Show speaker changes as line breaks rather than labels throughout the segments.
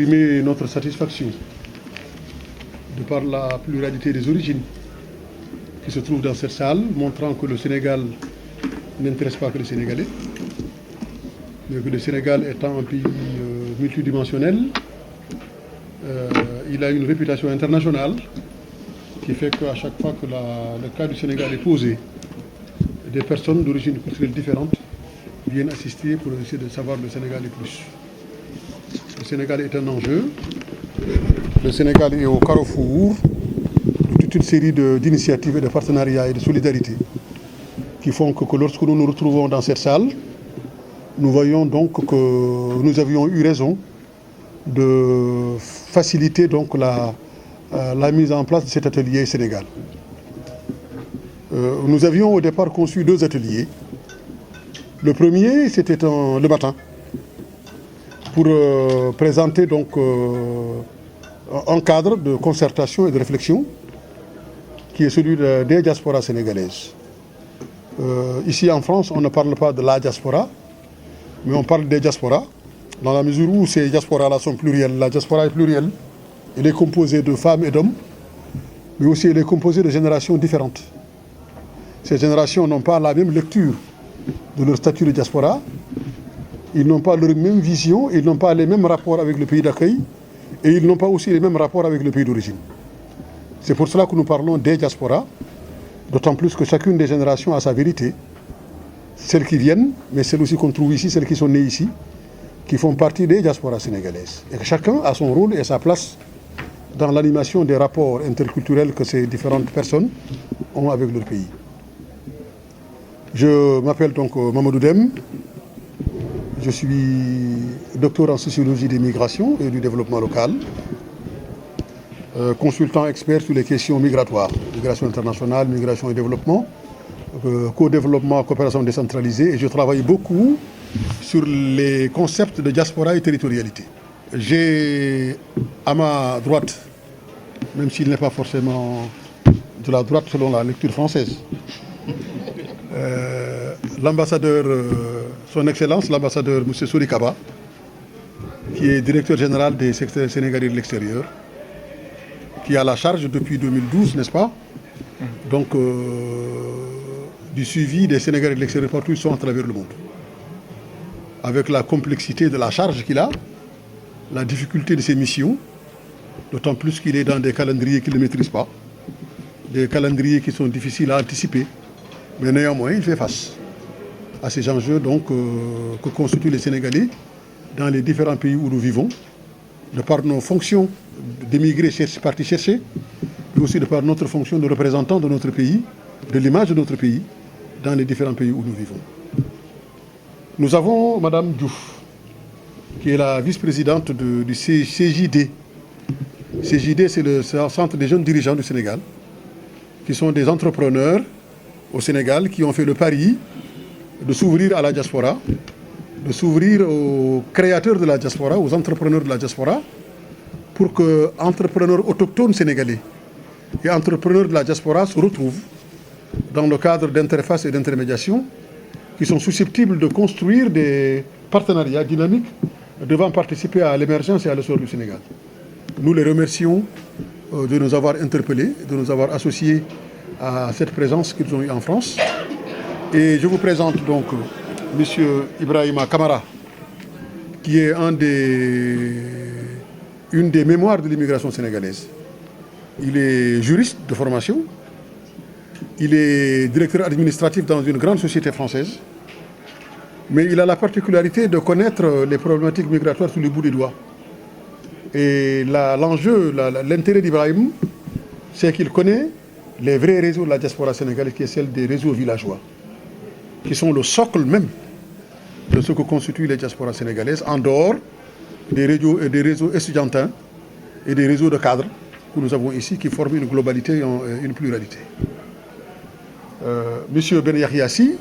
exprimer notre satisfaction de par la pluralité des origines qui se trouvent dans cette salle, montrant que le Sénégal n'intéresse pas que les Sénégalais, mais que le Sénégal étant un pays multidimensionnel, il a une réputation internationale qui fait qu'à chaque fois que le cas du Sénégal est posé, des personnes d'origine culturelle différente viennent assister pour essayer de savoir le Sénégal et plus. Le Sénégal est un enjeu. Le Sénégal est au carrefour de toute une série d'initiatives et de partenariats et de solidarité qui font que lorsque nous nous retrouvons dans cette salle, nous voyons donc que nous avions eu raison de faciliter donc la mise en place de cet atelier Sénégal. Nous avions au départ conçu 2 ateliers. Le premier, c'était le matin, pour présenter donc un cadre de concertation et de réflexion qui est celui des diasporas sénégalaises. Ici en France, on ne parle pas de la diaspora, mais on parle des diasporas, dans la mesure où ces diasporas-là sont plurielles. La diaspora est plurielle, elle est composée de femmes et d'hommes, mais aussi elle est composée de générations différentes. Ces générations n'ont pas la même lecture de leur statut de diaspora, ils n'ont pas leur même vision, ils n'ont pas les mêmes rapports avec le pays d'accueil, et ils n'ont pas aussi les mêmes rapports avec le pays d'origine. C'est pour cela que nous parlons des diasporas, d'autant plus que chacune des générations a sa vérité, celles qui viennent, mais celles aussi qu'on trouve ici, celles qui sont nées ici, qui font partie des diasporas sénégalaises. Et que chacun a son rôle et sa place dans l'animation des rapports interculturels que ces différentes personnes ont avec leur pays. Je m'appelle donc Mamadou Dème, je suis docteur en sociologie des migrations et du développement local, consultant expert sur les questions migratoires, migration internationale, migration et développement, co-développement, coopération décentralisée, et je travaille beaucoup sur les concepts de diaspora et territorialité. J'ai à ma droite, même s'il n'est pas forcément de la droite selon la lecture française, l'ambassadeur, son Excellence, l'ambassadeur M. Souri Kaba, qui est directeur général des secteurs sénégalais de l'extérieur, qui a la charge depuis 2012, n'est-ce pas? Donc, du suivi des Sénégalais de l'extérieur partout où ils sont à travers le monde. Avec la complexité de la charge qu'il a, la difficulté de ses missions, d'autant plus qu'il est dans des calendriers qu'il ne maîtrise pas, des calendriers qui sont difficiles à anticiper, mais néanmoins, il fait face à ces enjeux donc, que constituent les Sénégalais dans les différents pays où nous vivons, de par nos fonctions d'émigrés partis chercher, mais aussi de par notre fonction de représentant de notre pays, de l'image de notre pays, dans les différents pays où nous vivons. Nous avons Madame Diouf, qui est la vice-présidente du CJD. CJD, c'est le Centre des jeunes dirigeants du Sénégal, qui sont des entrepreneurs au Sénégal qui ont fait le pari de s'ouvrir à la diaspora, de s'ouvrir aux créateurs de la diaspora, aux entrepreneurs de la diaspora, pour que entrepreneurs autochtones sénégalais et entrepreneurs de la diaspora se retrouvent dans le cadre d'interface et d'intermédiation qui sont susceptibles de construire des partenariats dynamiques devant participer à l'émergence et à l'essor du Sénégal. Nous les remercions de nous avoir interpellés, de nous avoir associés à cette présence qu'ils ont eue en France. Et je vous présente donc M. Ibrahima Kamara, qui est une des mémoires de l'immigration sénégalaise. Il est juriste de formation, il est directeur administratif dans une grande société française, mais il a la particularité de connaître les problématiques migratoires sous le bout des doigts. Et l'enjeu, l'intérêt d'Ibrahim, c'est qu'il connaît les vrais réseaux de la diaspora sénégalaise, qui est celle des réseaux villageois, qui sont le socle même de ce que constituent les diasporas sénégalaises, en dehors des réseaux estudiantins et des réseaux de cadres que nous avons ici, qui forment une globalité et une pluralité. Monsieur Ben Yahiassi,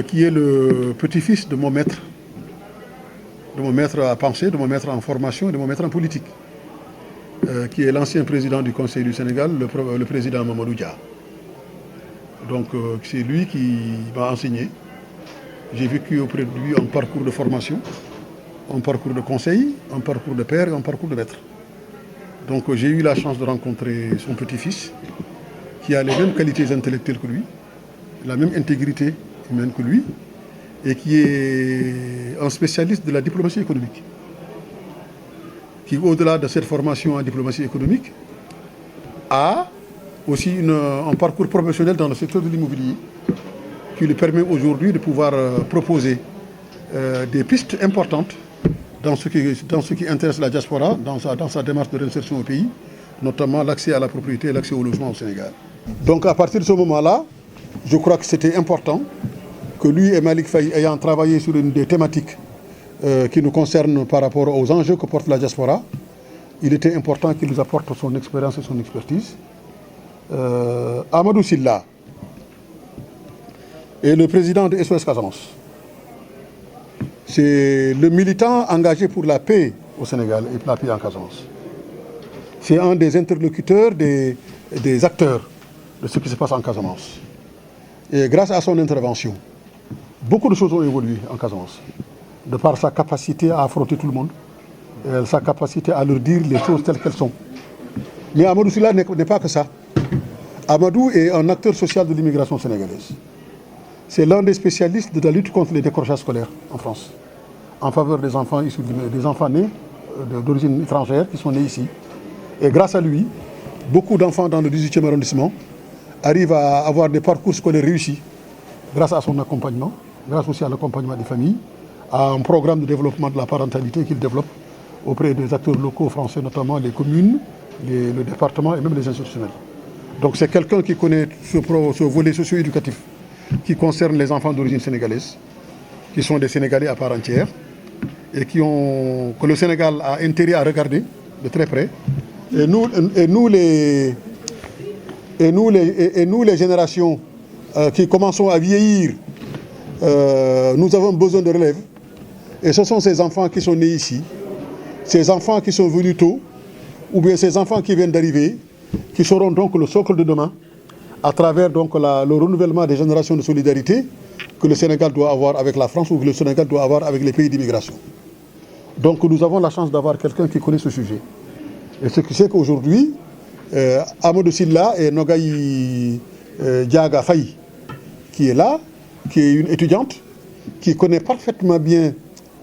qui est le petit-fils de mon maître à penser, de mon maître en formation et de mon maître en politique, qui est l'ancien président du Conseil du Sénégal, le président Mamadou Dia. Donc c'est lui qui m'a enseigné. J'ai vécu auprès de lui un parcours de formation un parcours de conseil, un parcours de père et un parcours de maître. Donc j'ai eu la chance de rencontrer son petit-fils, qui a les mêmes qualités intellectuelles que lui, la même intégrité humaine que lui, et qui est un spécialiste de la diplomatie économique, qui, au-delà de cette formation en diplomatie économique, a aussi un parcours professionnel dans le secteur de l'immobilier, qui lui permet aujourd'hui de pouvoir proposer des pistes importantes dans ce qui intéresse la diaspora, dans sa démarche de réinsertion au pays, notamment l'accès à la propriété et l'accès au logement au Sénégal. Donc à partir de ce moment-là, je crois que c'était important que lui et Malick Faye, ayant travaillé sur une des thématiques qui nous concernent par rapport aux enjeux que porte la diaspora, il était important qu'il nous apporte son expérience et son expertise. Amadou Sylla est le président de SOS Casamance. C'est le militant engagé pour la paix au Sénégal et pour la paix en Casamance. C'est un des interlocuteurs, des acteurs de ce qui se passe en Casamance. Et grâce à son intervention, beaucoup de choses ont évolué en Casamance. De par sa capacité à affronter tout le monde, et sa capacité à leur dire les choses telles qu'elles sont. Mais Amadou Sylla n'est pas que ça. Amadou est un acteur social de l'immigration sénégalaise. C'est l'un des spécialistes de la lutte contre les décrochages scolaires en France, en faveur des enfants nés d'origine étrangère qui sont nés ici. Et grâce à lui, beaucoup d'enfants dans le 18e arrondissement arrivent à avoir des parcours scolaires réussis grâce à son accompagnement, grâce aussi à l'accompagnement des familles, à un programme de développement de la parentalité qu'il développe auprès des acteurs locaux français, notamment les communes, le département et même les institutionnels. Donc c'est quelqu'un qui connaît ce volet socio-éducatif qui concerne les enfants d'origine sénégalaise, qui sont des Sénégalais à part entière, et que le Sénégal a intérêt à regarder de très près. Et nous les générations qui commençons à vieillir, nous avons besoin de relève. Et ce sont ces enfants qui sont nés ici, ces enfants qui sont venus tôt, ou bien ces enfants qui viennent d'arriver, qui seront donc le socle de demain, à travers donc le renouvellement des générations de solidarité que le Sénégal doit avoir avec la France ou que le Sénégal doit avoir avec les pays d'immigration. Donc nous avons la chance d'avoir quelqu'un qui connaît ce sujet. Et ce qui fait qu'aujourd'hui, Amadou Sylla et Nogaï Diaga Faye, qui est là, qui est une étudiante, qui connaît parfaitement bien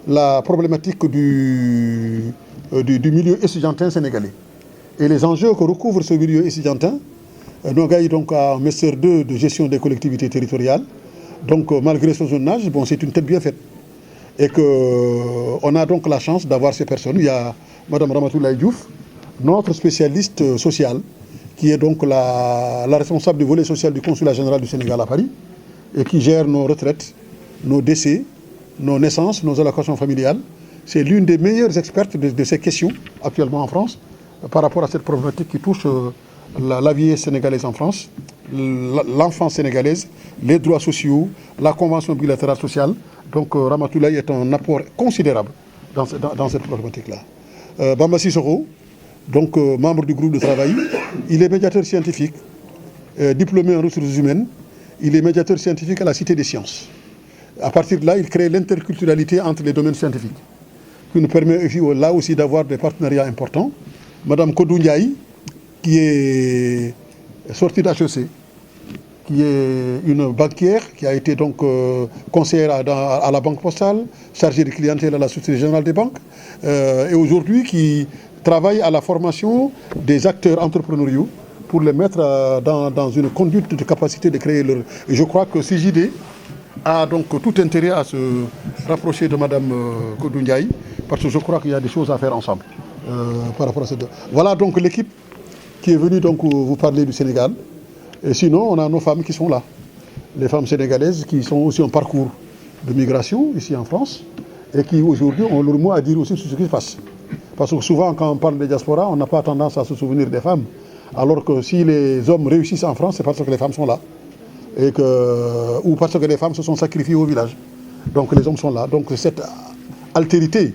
la problématique du milieu étudiantin sénégalais. Et les enjeux que recouvre ce milieu étudiantin. Nogaï donc a un master 2 de gestion des collectivités territoriales. Donc malgré son jeune âge, bon, c'est une tête bien faite. Et qu'on a donc la chance d'avoir ces personnes. Il y a Mme Ramatoulaye Diouf, notre spécialiste social, qui est donc la responsable du volet social du consulat général du Sénégal à Paris, et qui gère nos retraites, nos décès, nos naissances, nos allocations familiales. C'est l'une des meilleures expertes de ces questions actuellement en France, par rapport à cette problématique qui touche la vieillesse sénégalaise en France, l'enfance sénégalaise, les droits sociaux, la convention bilatérale sociale. Donc Ramatoulaye est un apport considérable dans cette problématique-là. Bamba Sissoko, donc membre du groupe de travail, il est médiateur scientifique, diplômé en ressources humaines, il est médiateur scientifique à la Cité des Sciences. À partir de là, il crée l'interculturalité entre les domaines scientifiques, qui nous permet là aussi d'avoir des partenariats importants. Madame Kodou Ndiaye, qui est sortie d'HEC, qui est une banquière, qui a été donc conseillère à la Banque Postale, chargée de clientèle à la Société Générale des Banques, et aujourd'hui qui travaille à la formation des acteurs entrepreneuriaux pour les mettre dans une conduite de capacité de créer leur... Et je crois que CJD a donc tout intérêt à se rapprocher de Madame Kodou Ndiaye, parce que je crois qu'il y a des choses à faire ensemble par rapport à ces deux. Voilà donc l'équipe qui est venue donc vous parler du Sénégal. Et sinon, on a nos femmes qui sont là. Les femmes sénégalaises qui sont aussi en parcours de migration ici en France et qui aujourd'hui ont leur mot à dire aussi sur ce qui se passe. Parce que souvent, quand on parle de diaspora, on n'a pas tendance à se souvenir des femmes. Alors que si les hommes réussissent en France, c'est parce que les femmes sont là. Ou parce que les femmes se sont sacrifiées au village. Donc les hommes sont là. Donc cette altérité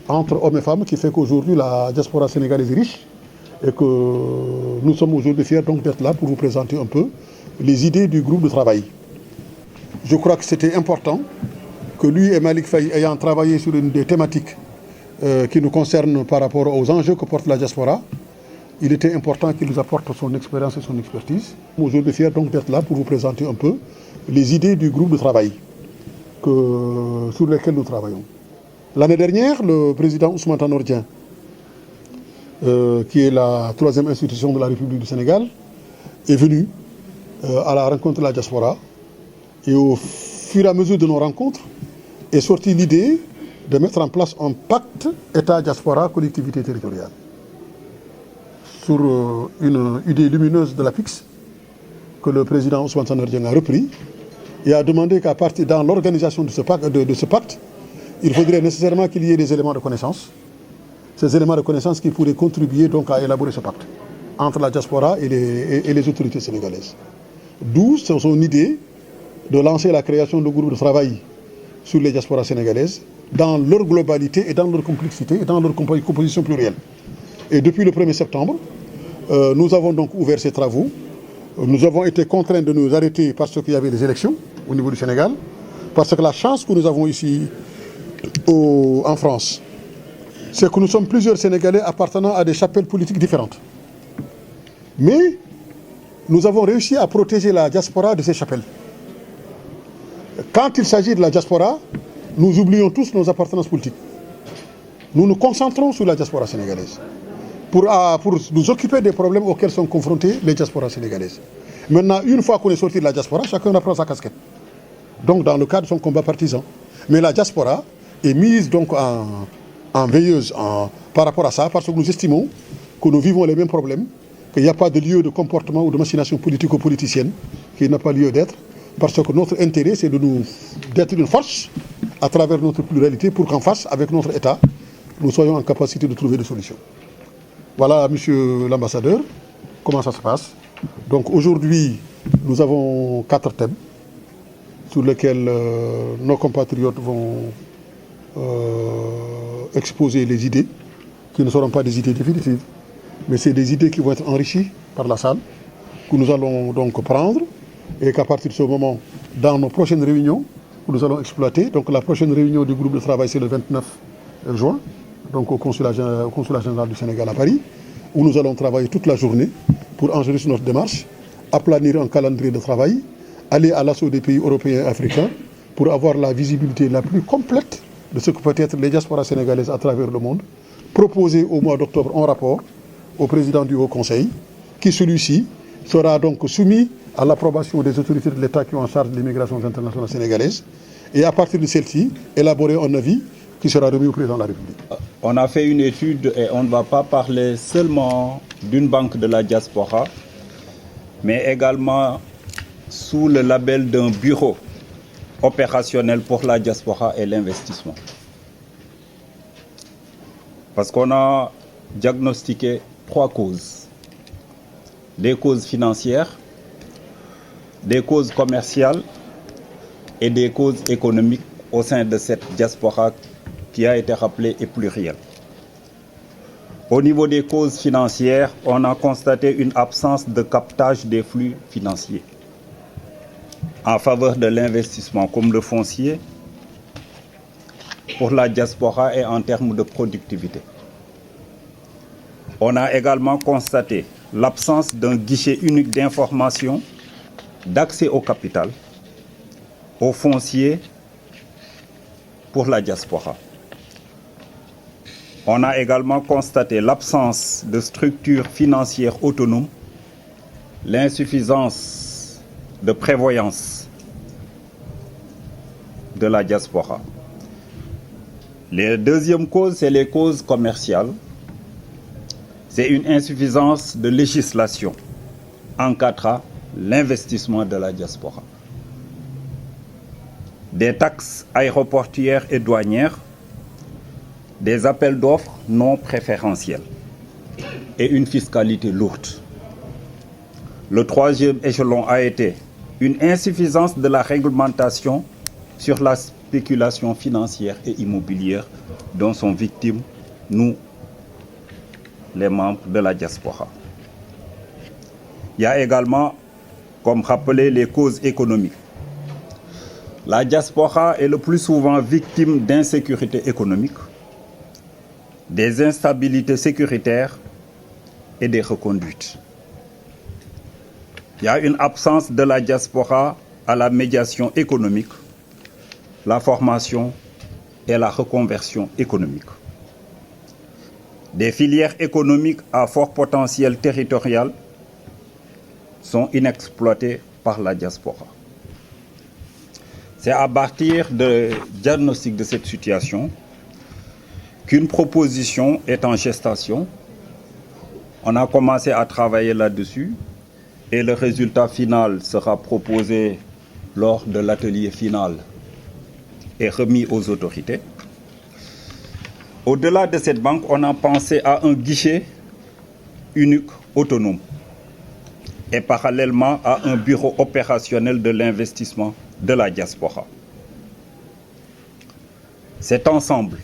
entre hommes et femmes qui fait qu'aujourd'hui la diaspora sénégalaise est riche et que nous sommes aujourd'hui fiers donc d'être là pour vous présenter un peu les idées du groupe de travail. Je crois que c'était important que lui et Malik Faye ayant travaillé sur une des thématiques qui nous concernent par rapport aux enjeux que porte la diaspora, il était important qu'il nous apporte son expérience et son expertise. Aujourd'hui, fier donc d'être là pour vous présenter un peu les idées du groupe de travail sur lesquels nous travaillons. L'année dernière, le président Ousmane Tanor Dieng, qui est la troisième institution de la République du Sénégal, est venu à la rencontre de la diaspora. Et au fur et à mesure de nos rencontres, est sortie l'idée de mettre en place un pacte État-diaspora-collectivité territoriale sur une idée lumineuse de la PIX que le président Ousmane Tanor Dieng a repris et a demandé qu'à partir dans l'organisation de ce pacte, il faudrait nécessairement qu'il y ait des éléments de connaissance. Ces éléments de connaissance qui pourraient contribuer donc à élaborer ce pacte entre la diaspora et les autorités sénégalaises. D'où son idée de lancer la création de groupes de travail sur les diasporas sénégalaises dans leur globalité et dans leur complexité et dans leur composition plurielle. Et depuis le 1er septembre, nous avons donc ouvert ces travaux. Nous avons été contraints de nous arrêter parce qu'il y avait des élections au niveau du Sénégal, parce que la chance que nous avons ici en France, c'est que nous sommes plusieurs Sénégalais appartenant à des chapelles politiques différentes. Mais nous avons réussi à protéger la diaspora de ces chapelles. Quand il s'agit de la diaspora, nous oublions tous nos appartenances politiques. Nous nous concentrons sur la diaspora sénégalaise pour nous occuper des problèmes auxquels sont confrontés les diasporas sénégalaises. Maintenant, une fois qu'on est sorti de la diaspora, chacun reprend sa casquette. Donc dans le cadre de son combat partisan. Mais la diaspora est mise donc en veilleuse par rapport à ça, parce que nous estimons que nous vivons les mêmes problèmes, qu'il n'y a pas de lieu de comportement ou de machination politico-politicienne, qui n'a pas lieu d'être, parce que notre intérêt, c'est d'être une force à travers notre pluralité pour qu'en face, avec notre État, nous soyons en capacité de trouver des solutions. Voilà, monsieur l'ambassadeur, comment ça se passe. Donc aujourd'hui, nous avons 4 thèmes sur lesquels nos compatriotes vont exposer les idées, qui ne seront pas des idées définitives, mais c'est des idées qui vont être enrichies par la salle, que nous allons donc prendre, et qu'à partir de ce moment, dans nos prochaines réunions, nous allons exploiter. Donc la prochaine réunion du groupe de travail, c'est le 29 juin, donc au consulat général du Sénégal à Paris, où nous allons travailler toute la journée pour enregistrer notre démarche, aplanir un calendrier de travail, aller à l'assaut des pays européens et africains pour avoir la visibilité la plus complète de ce que peut être les diasporas sénégalaises à travers le monde, proposer au mois d'octobre un rapport au président du Haut Conseil, qui celui-ci sera donc soumis à l'approbation des autorités de l'État qui ont en charge de l'immigration internationale sénégalaise, et à partir de celle-ci, élaborer un avis qui sera remis au président de la République.
On a fait une étude et on ne va pas parler seulement d'une banque de la diaspora, mais également sous le label d'un bureau opérationnel pour la diaspora et l'investissement. Parce qu'on a diagnostiqué 3 causes. Des causes financières, des causes commerciales et des causes économiques au sein de cette diaspora qui a été rappelée et plurielle. Au niveau des causes financières, on a constaté une absence de captage des flux financiers en faveur de l'investissement comme le foncier pour la diaspora et en termes de productivité. On a également constaté l'absence d'un guichet unique d'information, d'accès au capital, au foncier pour la diaspora. On a également constaté l'absence de structures financières autonomes, l'insuffisance de prévoyance de la diaspora. La deuxième cause, c'est les causes commerciales. C'est une insuffisance de législation encadrant l'investissement de la diaspora. Des taxes aéroportuaires et douanières, des appels d'offres non préférentiels et une fiscalité lourde. Le troisième échelon a été une insuffisance de la réglementation sur la spéculation financière et immobilière dont sont victimes, nous, les membres de la diaspora. Il y a également, comme rappelé, les causes économiques. La diaspora est le plus souvent victime d'insécurité économique, des instabilités sécuritaires et des reconduites. Il y a une absence de la diaspora à la médiation économique, la formation et la reconversion économique. Des filières économiques à fort potentiel territorial sont inexploitées par la diaspora. C'est à partir du diagnostic de cette situation qu'une proposition est en gestation. On a commencé à travailler là-dessus et le résultat final sera proposé lors de l'atelier final et remis aux autorités. Au-delà de cette banque, on a pensé à un guichet unique autonome et parallèlement à un bureau opérationnel de l'investissement de la diaspora. Cet ensemble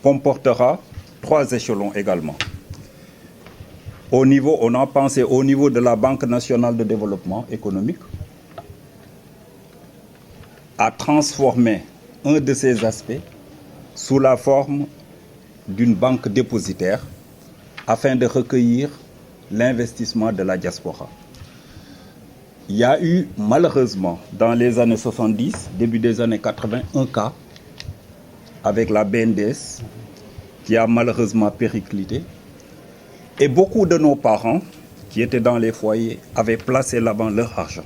comportera 3 échelons également. On a pensé au niveau de la Banque nationale de développement économique à transformer un de ces aspects sous la forme d'une banque dépositaire afin de recueillir l'investissement de la diaspora. Il y a eu malheureusement dans les années 70, début des années 80, un cas avec la BNDES qui a malheureusement périclité. Et beaucoup de nos parents qui étaient dans les foyers avaient placé là-bas leur argent.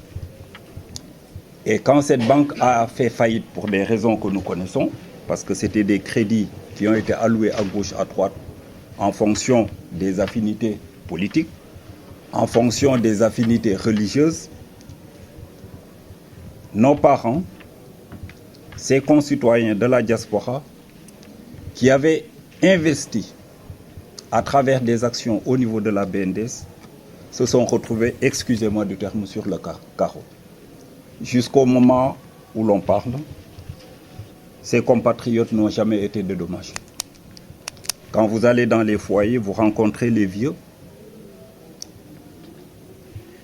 Et quand cette banque a fait faillite pour des raisons que nous connaissons, parce que c'était des crédits qui ont été alloués à gauche, à droite, en fonction des affinités politiques, en fonction des affinités religieuses, nos parents, ces concitoyens de la diaspora, qui avaient investi à travers des actions au niveau de la BNDES, se sont retrouvés, excusez-moi du terme, sur le carreau. Jusqu'au moment où l'on parle, ces compatriotes n'ont jamais été dédommagés. Quand vous allez dans les foyers, vous rencontrez les vieux,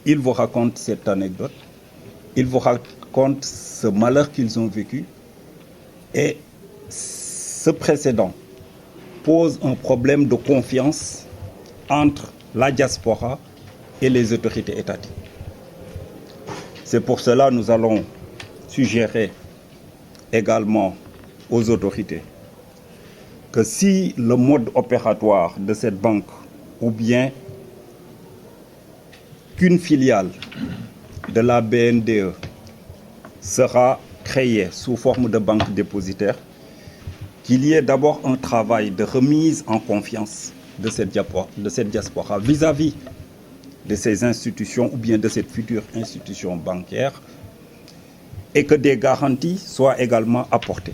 ils vous racontent cette anecdote, ils vous racontent ce malheur qu'ils ont vécu, et ce précédent pose un problème de confiance entre la diaspora et les autorités étatiques. C'est pour cela que nous allons suggérer également aux autorités que si le mode opératoire de cette banque ou bien qu'une filiale de la BNDE sera créée sous forme de banque dépositaire, qu'il y ait d'abord un travail de remise en confiance de cette diaspora vis-à-vis de ces institutions ou bien de cette future institution bancaire et que des garanties soient également apportées.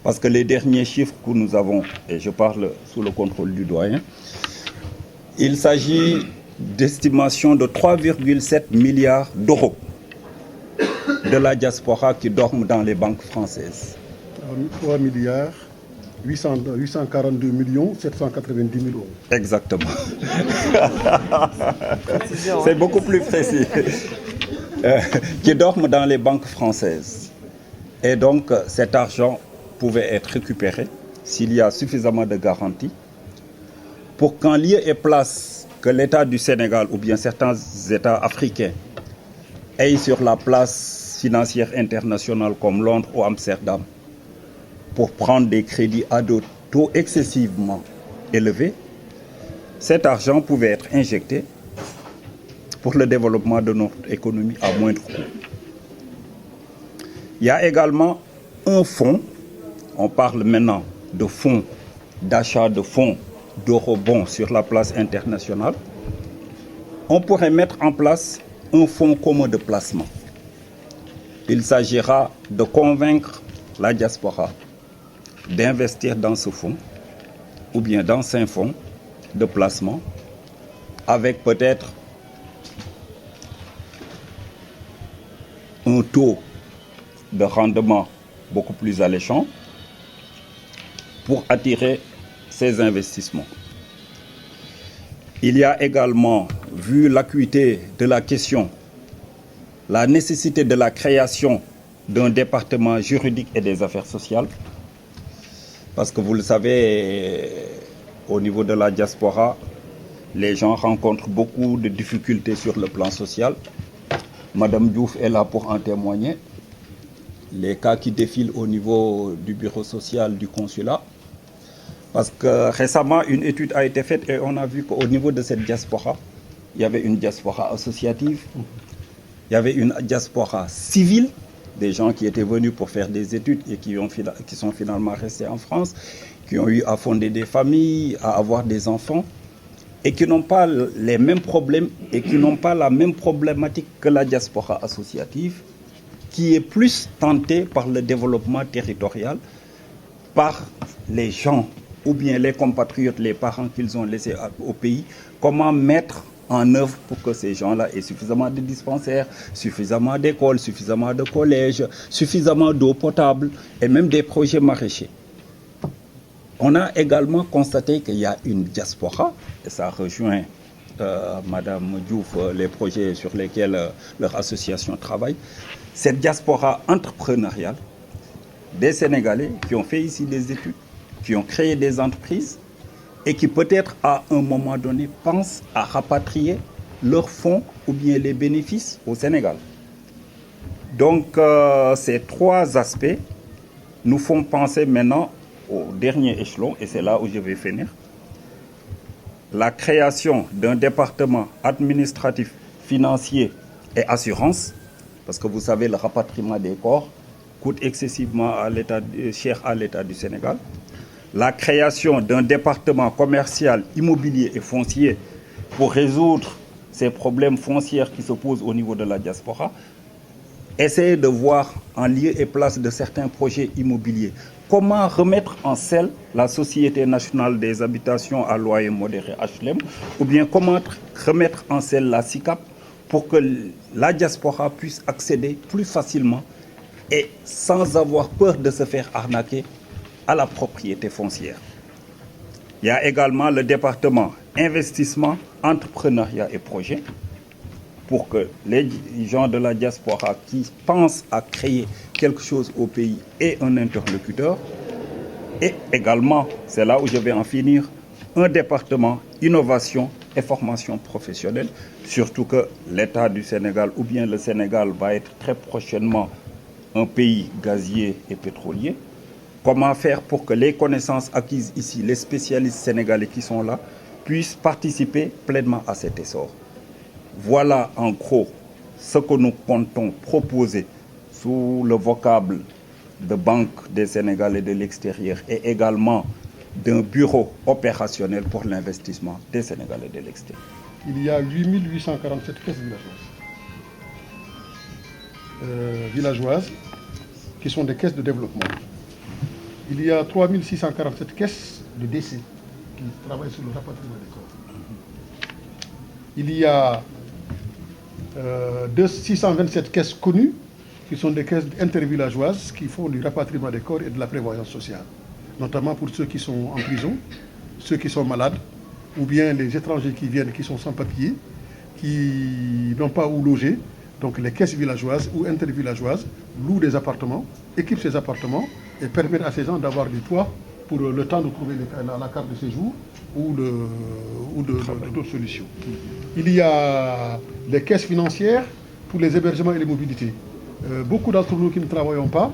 Parce que les derniers chiffres que nous avons, et je parle sous le contrôle du doyen, il s'agit d'estimations de 3,7 milliards d'euros de la diaspora qui dorment dans les banques françaises.
3 milliards 842 millions 790 000 euros.
Exactement. C'est beaucoup plus précis. Qui dorment dans les banques françaises. Et donc, cet argent pouvait être récupéré s'il y a suffisamment de garanties pour qu'en lieu et place que l'État du Sénégal ou bien certains États africains aillent sur la place financière internationale comme Londres ou Amsterdam pour prendre des crédits à des taux excessivement élevés, cet argent pouvait être injecté pour le développement de notre économie à moindre coût. Il y a également un fonds, on parle maintenant de fonds, d'achat de fonds d'eurobonds sur la place internationale. On pourrait mettre en place un fonds commun de placement. Il s'agira de convaincre la diaspora d'investir dans ce fonds ou bien dans ces fonds de placement avec peut-être un taux de rendement beaucoup plus alléchant pour attirer ces investissements. Il y a également, vu l'acuité de la question, la nécessité de la création d'un département juridique et des affaires sociales. Parce que vous le savez, au niveau de la diaspora, les gens rencontrent beaucoup de difficultés sur le plan social. Madame Diouf est là pour en témoigner. Les cas qui défilent au niveau du bureau social du consulat. Parce que récemment, une étude a été faite et on a vu qu'au niveau de cette diaspora, il y avait une diaspora associative, il y avait une diaspora civile, des gens qui étaient venus pour faire des études et qui sont finalement restés en France, qui ont eu à fonder des familles, à avoir des enfants, et qui n'ont pas les mêmes problèmes et qui n'ont pas la même problématique que la diaspora associative, qui est plus tentée par le développement territorial, par les gens ou bien les compatriotes, les parents qu'ils ont laissés au pays, comment mettre en œuvre pour que ces gens-là aient suffisamment de dispensaires, suffisamment d'écoles, suffisamment de collèges, suffisamment d'eau potable et même des projets maraîchers. On a également constaté qu'il y a une diaspora, et ça rejoint Madame Diouf, les projets sur lesquels leur association travaille, cette diaspora entrepreneuriale des Sénégalais qui ont fait ici des études, qui ont créé des entreprises et qui peut-être à un moment donné pensent à rapatrier leurs fonds ou bien les bénéfices au Sénégal. Donc ces trois aspects nous font penser maintenant au dernier échelon, et c'est là où je vais finir. La création d'un département administratif, financier et assurance, parce que vous savez, le rapatriement des corps coûte excessivement cher à l'État du Sénégal. La création d'un département commercial, immobilier et foncier pour résoudre ces problèmes fonciers qui se posent au niveau de la diaspora. Essayer de voir en lieu et place de certains projets immobiliers comment remettre en selle la Société nationale des habitations à loyer modéré HLM, ou bien comment remettre en selle la SICAP pour que la diaspora puisse accéder plus facilement et sans avoir peur de se faire arnaquer à la propriété foncière. Il y a également le département investissement, entrepreneuriat et projets pour que les gens de la diaspora qui pensent à créer quelque chose au pays aient un interlocuteur. Et également, c'est là où je vais en finir, un département innovation et formation professionnelle, surtout que l'État du Sénégal ou bien le Sénégal va être très prochainement un pays gazier et pétrolier. Comment faire pour que les connaissances acquises ici, les spécialistes sénégalais qui sont là, puissent participer pleinement à cet essor. Voilà en gros ce que nous comptons proposer sous le vocable de Banque des Sénégalais de l'extérieur et également d'un bureau opérationnel pour l'investissement des Sénégalais de l'extérieur.
Il y a 8847 caisses villageoises qui sont des caisses de développement. Il y a 3647 caisses de décès qui travaillent sur le rapatriement des corps. Il y a 627 caisses connues qui sont des caisses intervillageoises qui font du rapatriement des corps et de la prévoyance sociale, notamment pour ceux qui sont en prison, ceux qui sont malades, ou bien les étrangers qui viennent, qui sont sans papier, qui n'ont pas où loger. Donc les caisses villageoises ou intervillageoises louent des appartements, équipent ces appartements et permettent à ces gens d'avoir du toit pour le temps de trouver la carte de séjour ou d'autres solutions. Il y a les caisses financières pour les hébergements et les mobilités. Beaucoup d'entre nous qui ne travaillons pas,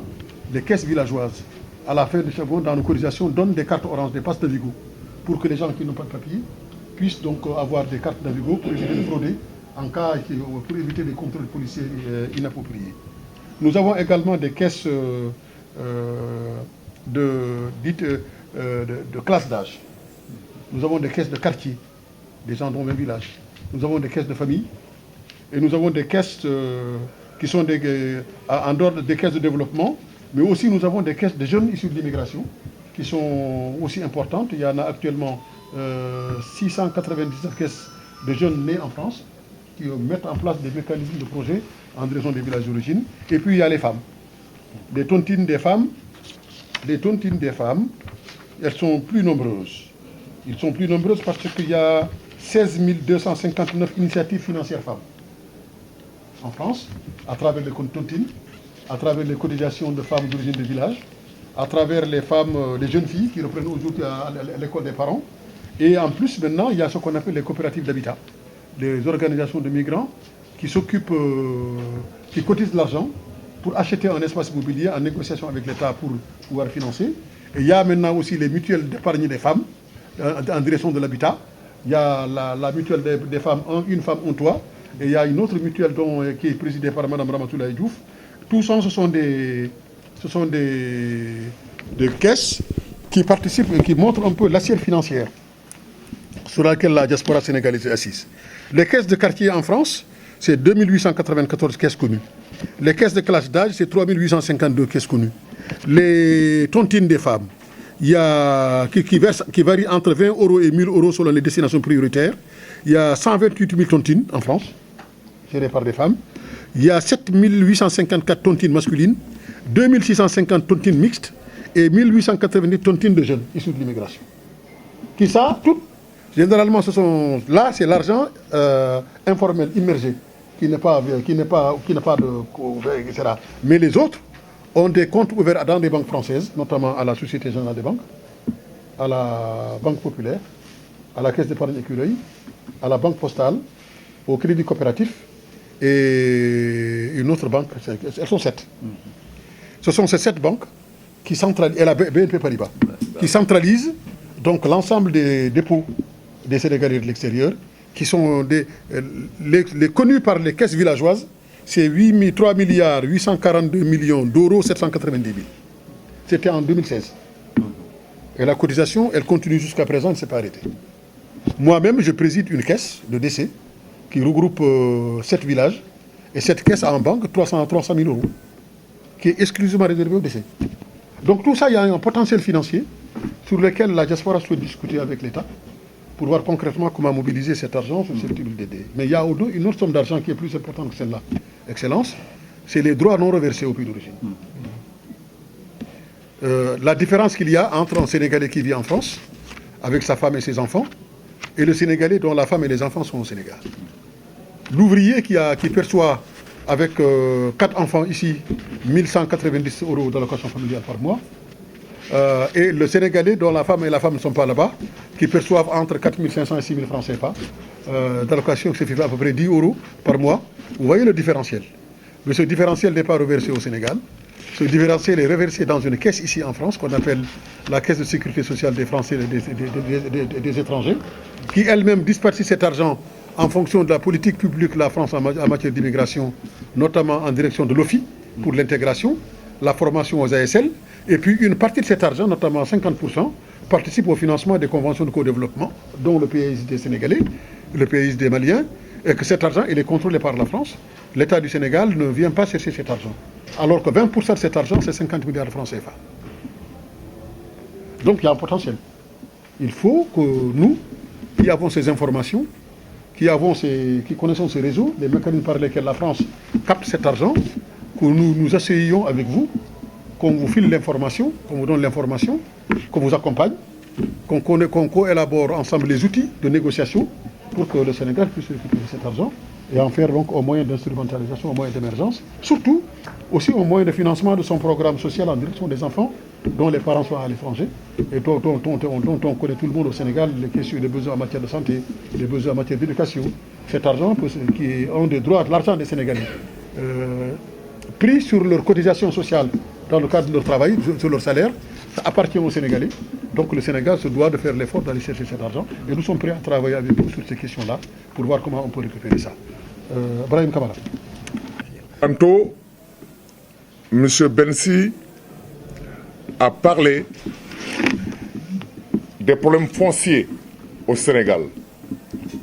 les caisses villageoises, à la fin de chaque mois, dans nos cotisations, donnent des cartes orange, des passes Navigo, pour que les gens qui n'ont pas de papier puissent donc avoir des cartes Navigo pour éviter de frauder, en cas, pour éviter des contrôles policiers inappropriés. Nous avons également des caisses de classe d'âge. Nous avons des caisses de quartier, des gens dans le village. Nous avons des caisses de famille. Et nous avons des caisses qui sont en dehors des caisses de développement, mais aussi nous avons des caisses de jeunes issus de l'immigration qui sont aussi importantes. Il y en a actuellement 699 caisses de jeunes nés en France qui mettent en place des mécanismes de projet en direction des villages d'origine. Et puis il y a les femmes. Les tontines des femmes, elles sont plus nombreuses. Elles sont plus nombreuses parce qu'il y a 16 259 initiatives financières femmes en France, à travers les comptes tontines. à travers les cotisations de femmes d'origine du village, à travers les femmes, les jeunes filles qui reprennent aujourd'hui à l'école des parents. Et en plus, maintenant, il y a ce qu'on appelle les coopératives d'habitat, les organisations de migrants qui s'occupent, qui cotisent de l'argent pour acheter un espace immobilier en négociation avec l'État pour pouvoir financer. Et il y a maintenant aussi les mutuelles d'épargne des femmes en direction de l'habitat. Il y a la mutuelle des femmes, une femme, un toit. Et il y a une autre mutuelle qui est présidée par Mme Ramatoulaye Diouf. Tout ça, ce sont des caisses qui participent et qui montrent un peu l'assiette financière sur laquelle la diaspora sénégalaise est assise. Les caisses de quartier en France, c'est 2894 caisses connues. Les caisses de classe d'âge, c'est 3852 caisses connues. Les tontines des femmes, il y a, qui varient entre 20 € et 1000 € selon les destinations prioritaires. Il y a 128 000 tontines en France, gérées par des femmes. Il y a 7854 tontines masculines, 2650 tontines mixtes et 1890 tontines de jeunes issus de l'immigration. Qui ça, toutes, généralement, là, c'est l'argent informel, immergé, qui n'est pas de, etc. Mais les autres ont des comptes ouverts dans des banques françaises, notamment à la Société Générale des Banques, à la Banque Populaire, à la Caisse d'épargne Écureuil, à la Banque Postale, au Crédit Coopératif et une autre banque. Elles sont 7. Ce sont ces 7 banques qui centralisent, et la BNP Paribas, qui centralisent donc l'ensemble des dépôts des Sénégalais de l'extérieur, qui sont les connus par les caisses villageoises, c'est 3 milliards 842 millions d'euros 790 000. C'était en 2016. Et la cotisation, elle continue jusqu'à présent, elle ne s'est pas arrêtée. Moi-même, je préside une caisse de décès qui regroupe 7 villages. Et cette caisse a en banque 300 000 €, qui est exclusivement réservée aux décès. Donc tout ça, il y a un potentiel financier sur lequel la diaspora souhaite discuter avec l'État pour voir concrètement comment mobiliser cet argent susceptible d'aider. Mais il y a une autre somme d'argent qui est plus importante que celle-là, Excellence, c'est les droits non reversés au pays d'origine. La différence qu'il y a entre un Sénégalais qui vit en France, avec sa femme et ses enfants, et le Sénégalais dont la femme et les enfants sont au Sénégal. L'ouvrier qui perçoit avec 4 enfants ici 1190 € d'allocation familiale par mois, et le Sénégalais dont la femme et la femme ne sont pas là-bas, qui perçoivent entre 4 500 et 6 000 francs CFA d'allocation, qui fait à peu près 10 € par mois. Vous voyez le différentiel. Mais ce différentiel n'est pas reversé au Sénégal. Ce différentiel est reversé dans une caisse ici en France, qu'on appelle la Caisse de sécurité sociale des Français et des étrangers, qui elle-même dispatche cet argent en fonction de la politique publique de la France en matière d'immigration, notamment en direction de l'OFI, pour l'intégration, la formation aux ASL, et puis une partie de cet argent, notamment 50%, participe au financement des conventions de co-développement, dont le PAISD sénégalais, le PAISD malien, et que cet argent il est contrôlé par la France. L'État du Sénégal ne vient pas chercher cet argent. Alors que 20% de cet argent, c'est 50 milliards de francs CFA. Donc il y a un potentiel. Il faut que nous, qui avons ces informations, qui connaissons ces réseaux, les mécanismes par lesquels la France capte cet argent, que nous nous asseyions avec vous, qu'on vous file l'information, qu'on vous donne l'information, qu'on vous accompagne, qu'on co-élabore ensemble les outils de négociation pour que le Sénégal puisse récupérer cet argent et en faire donc un moyen d'instrumentalisation, un moyen d'émergence, surtout aussi un moyen de financement de son programme social en direction des enfants dont les parents sont à l'étranger et dont on connaît tout le monde au Sénégal, les questions des besoins en matière de santé, les besoins en matière d'éducation. Cet argent, qui est un des droits de l'argent des Sénégalais, pris sur leur cotisation sociale dans le cadre de leur travail, sur leur salaire, ça appartient aux Sénégalais. Donc le Sénégal se doit de faire l'effort d'aller chercher cet argent. Et nous sommes prêts à travailler avec vous sur ces questions-là pour voir comment on peut récupérer ça. Brahim Kamara.
Tantôt, M. Bensi a parlé des problèmes fonciers au Sénégal.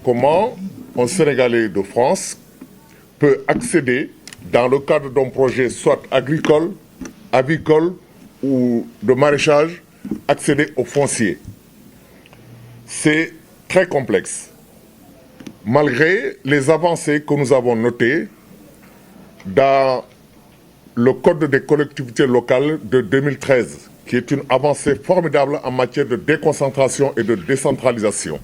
Comment un Sénégalais de France peut accéder, dans le cadre d'un projet soit agricole, avicole ou de maraîchage, accéder au foncier. C'est très complexe. Malgré les avancées que nous avons notées dans le Code des collectivités locales de 2013, qui est une avancée formidable en matière de déconcentration et de décentralisation.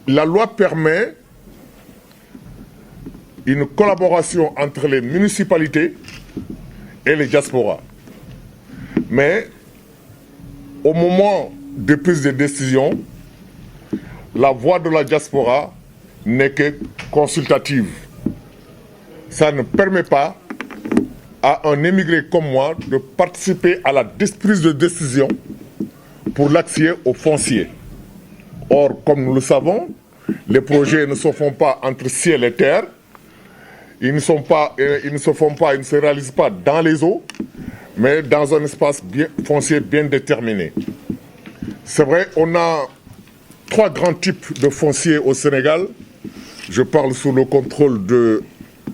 La loi permet une collaboration entre les municipalités et les diasporas. Mais au moment de prise de décision, la voix de la diaspora n'est que consultative. Ça ne permet pas à un émigré comme moi de participer à la prise de décision pour l'accès au foncier. Or, comme nous le savons, les projets ne se font pas entre ciel et terre, ils ne se réalisent pas dans les eaux, mais dans un espace foncier bien déterminé. C'est vrai, on a 3 grands types de fonciers au Sénégal. Je parle sous le contrôle de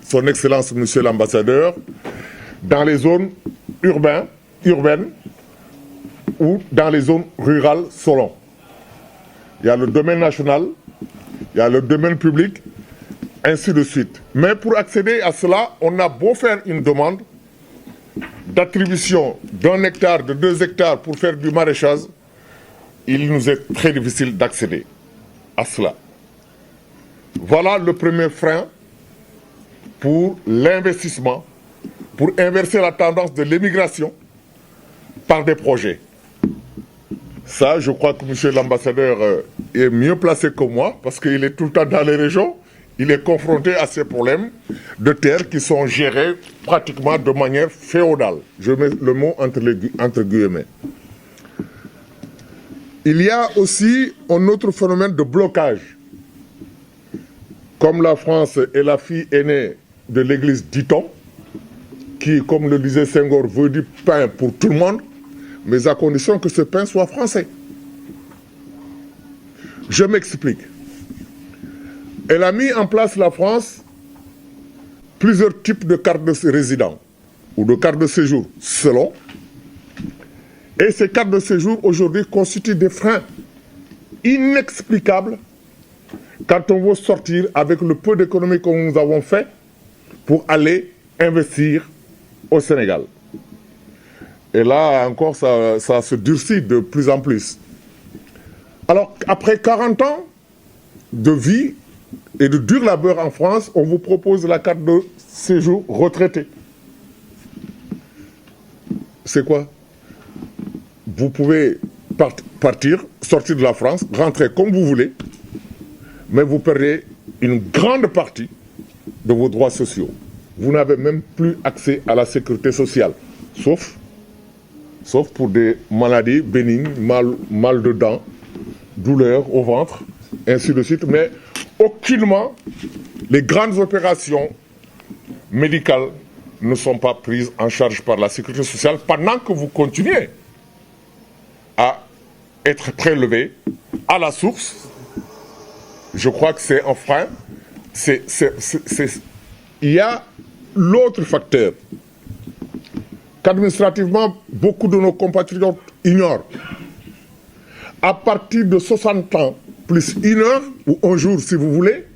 Son Excellence, Monsieur l'Ambassadeur, dans les zones urbaines ou dans les zones rurales selon. Il y a le domaine national, il y a le domaine public, ainsi de suite. Mais pour accéder à cela, on a beau faire une demande d'attribution d'1 hectare, de 2 hectares pour faire du maraîchage, il nous est très difficile d'accéder à cela. Voilà le premier frein pour l'investissement, pour inverser la tendance de l'émigration par des projets. Ça, je crois que M. l'ambassadeur est mieux placé que moi, parce qu'il est tout le temps dans les régions, il est confronté à ces problèmes de terres qui sont gérés pratiquement de manière féodale. Je mets le mot entre guillemets. Il y a aussi un autre phénomène de blocage. Comme la France est la fille aînée de l'église dit-on, qui, comme le disait Senghor, veut du pain pour tout le monde, mais à condition que ce pain soit français. Je m'explique. Elle a mis en place, la France, plusieurs types de cartes de résident ou de cartes de séjour, selon. Et ces cartes de séjour, aujourd'hui, constituent des freins inexplicables quand on veut sortir avec le peu d'économie que nous avons fait pour aller investir au Sénégal. Et là, encore, ça se durcit de plus en plus. Alors, après 40 ans de vie et de dur labeur en France, on vous propose la carte de séjour retraité. C'est quoi? Vous pouvez partir, sortir de la France, rentrer comme vous voulez, mais vous perdez une grande partie de vos droits sociaux. Vous n'avez même plus accès à la sécurité sociale, sauf pour des maladies bénignes, mal de dents, douleurs au ventre, ainsi de suite. Mais aucunement, les grandes opérations médicales ne sont pas prises en charge par la sécurité sociale pendant que vous continuez à être prélevé à la source. Je crois que c'est un frein. Il y a l'autre facteur qu'administrativement, beaucoup de nos compatriotes ignorent. À partir de 60 ans, plus 1 heure, ou 1 jour si vous voulez,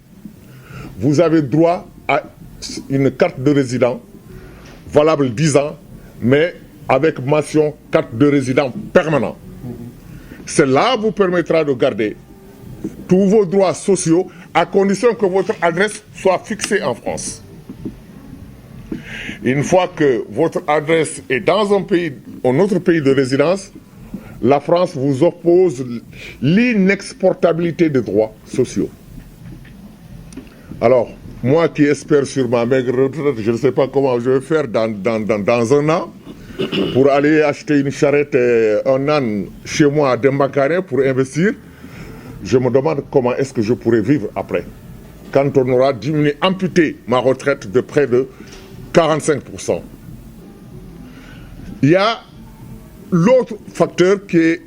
vous avez droit à une carte de résident valable 10 ans, mais avec mention carte de résident permanent. Cela vous permettra de garder tous vos droits sociaux à condition que votre adresse soit fixée en France. Une fois que votre adresse est dans un autre pays de résidence, la France vous oppose l'inexportabilité des droits sociaux. Alors, moi qui espère sur ma maigre retraite, je ne sais pas comment je vais faire dans 1 an, pour aller acheter une charrette et un âne chez moi à Dembakane pour investir, je me demande comment est-ce que je pourrai vivre après, quand on aura diminué, amputé ma retraite de près de 45%. Il y a l'autre facteur qui est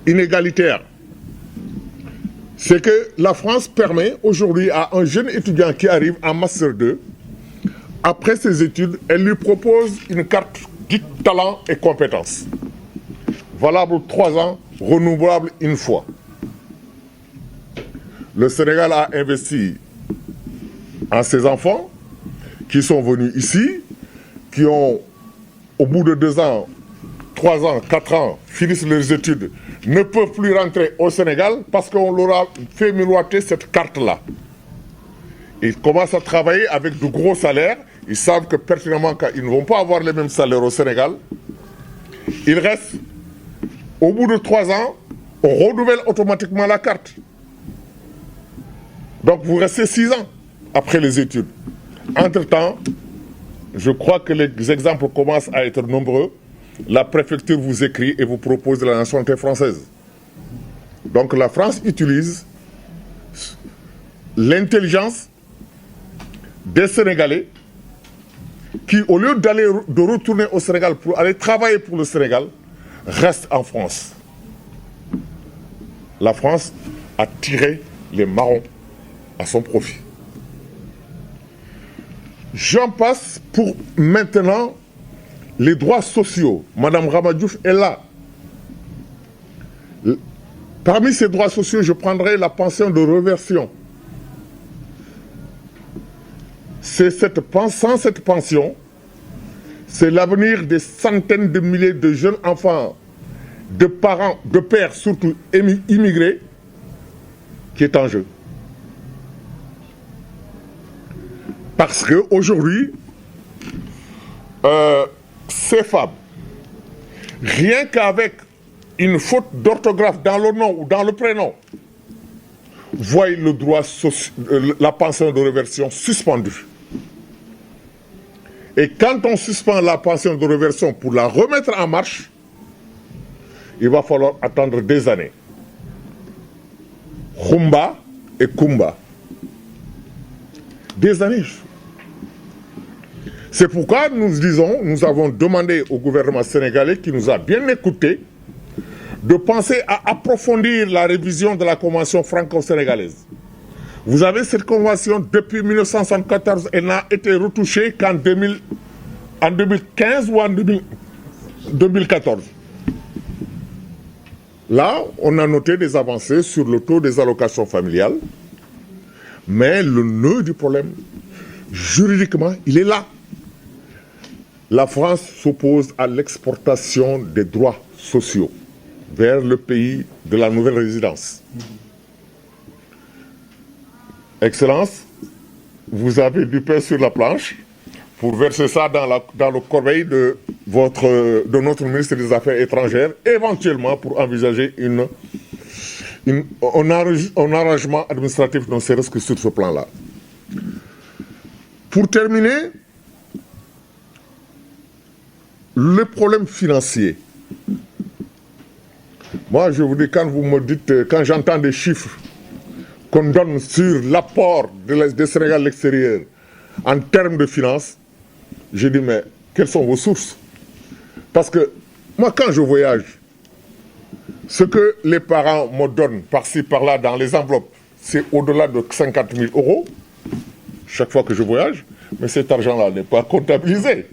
inégalitaire. C'est que la France permet aujourd'hui à un jeune étudiant qui arrive en Master 2, après ses études, elle lui propose une carte dite talent et compétences, valable 3 ans, renouvelable 1 fois. Le Sénégal a investi en ses enfants qui sont venus ici, qui ont, au bout de 2 ans, 3 ans, 4 ans, finissent leurs études, ne peuvent plus rentrer au Sénégal parce qu'on leur a fait miroiter cette carte-là, Ils commencent à travailler avec de gros salaires. Ils savent que pertinemment, qu'ils ne vont pas avoir les mêmes salaires au Sénégal. Ils restent. Au bout de 3 ans, on renouvelle automatiquement la carte. Donc vous restez 6 ans après les études. Entre-temps, je crois que les exemples commencent à être nombreux. La préfecture vous écrit et vous propose la nationalité française. Donc la France utilise l'intelligence des Sénégalais qui, au lieu de retourner au Sénégal pour aller travailler pour le Sénégal, restent en France. La France a tiré les marrons à son profit. J'en passe pour maintenant les droits sociaux. Madame Ramadjouf est là. Parmi ces droits sociaux, je prendrai la pension de réversion. Sans cette pension, c'est l'avenir des centaines de milliers de jeunes enfants, de parents, de pères surtout immigrés, qui est en jeu. Parce qu'aujourd'hui, ces femmes, rien qu'avec une faute d'orthographe dans le nom ou dans le prénom, voient le droit la pension de réversion suspendue. Et quand on suspend la pension de réversion pour la remettre en marche, il va falloir attendre des années. Khumba et Kumba. Des années. C'est pourquoi nous avons demandé au gouvernement sénégalais, qui nous a bien écoutés, de penser à approfondir la révision de la convention franco-sénégalaise. Vous avez cette convention depuis 1974, elle n'a été retouchée qu'en 2015 ou en 2014. Là, on a noté des avancées sur le taux des allocations familiales, mais le nœud du problème, juridiquement, il est là. La France s'oppose à l'exportation des droits sociaux vers le pays de la nouvelle résidence. Excellence, vous avez du pain sur la planche pour verser ça dans le corbeil de notre ministre des Affaires étrangères, éventuellement pour envisager un arrangement administratif, non serait-ce que sur ce plan-là. Pour terminer, le problème financier. Moi, je vous dis, quand vous me dites, quand j'entends des chiffres qu'on donne sur l'apport des Sénégal à l'extérieur en termes de finances, je dis, mais quelles sont vos sources? Parce que moi, quand je voyage, ce que les parents me donnent par-ci, par-là, dans les enveloppes, c'est au-delà de 50 000 € chaque fois que je voyage, mais cet argent-là n'est pas comptabilisé.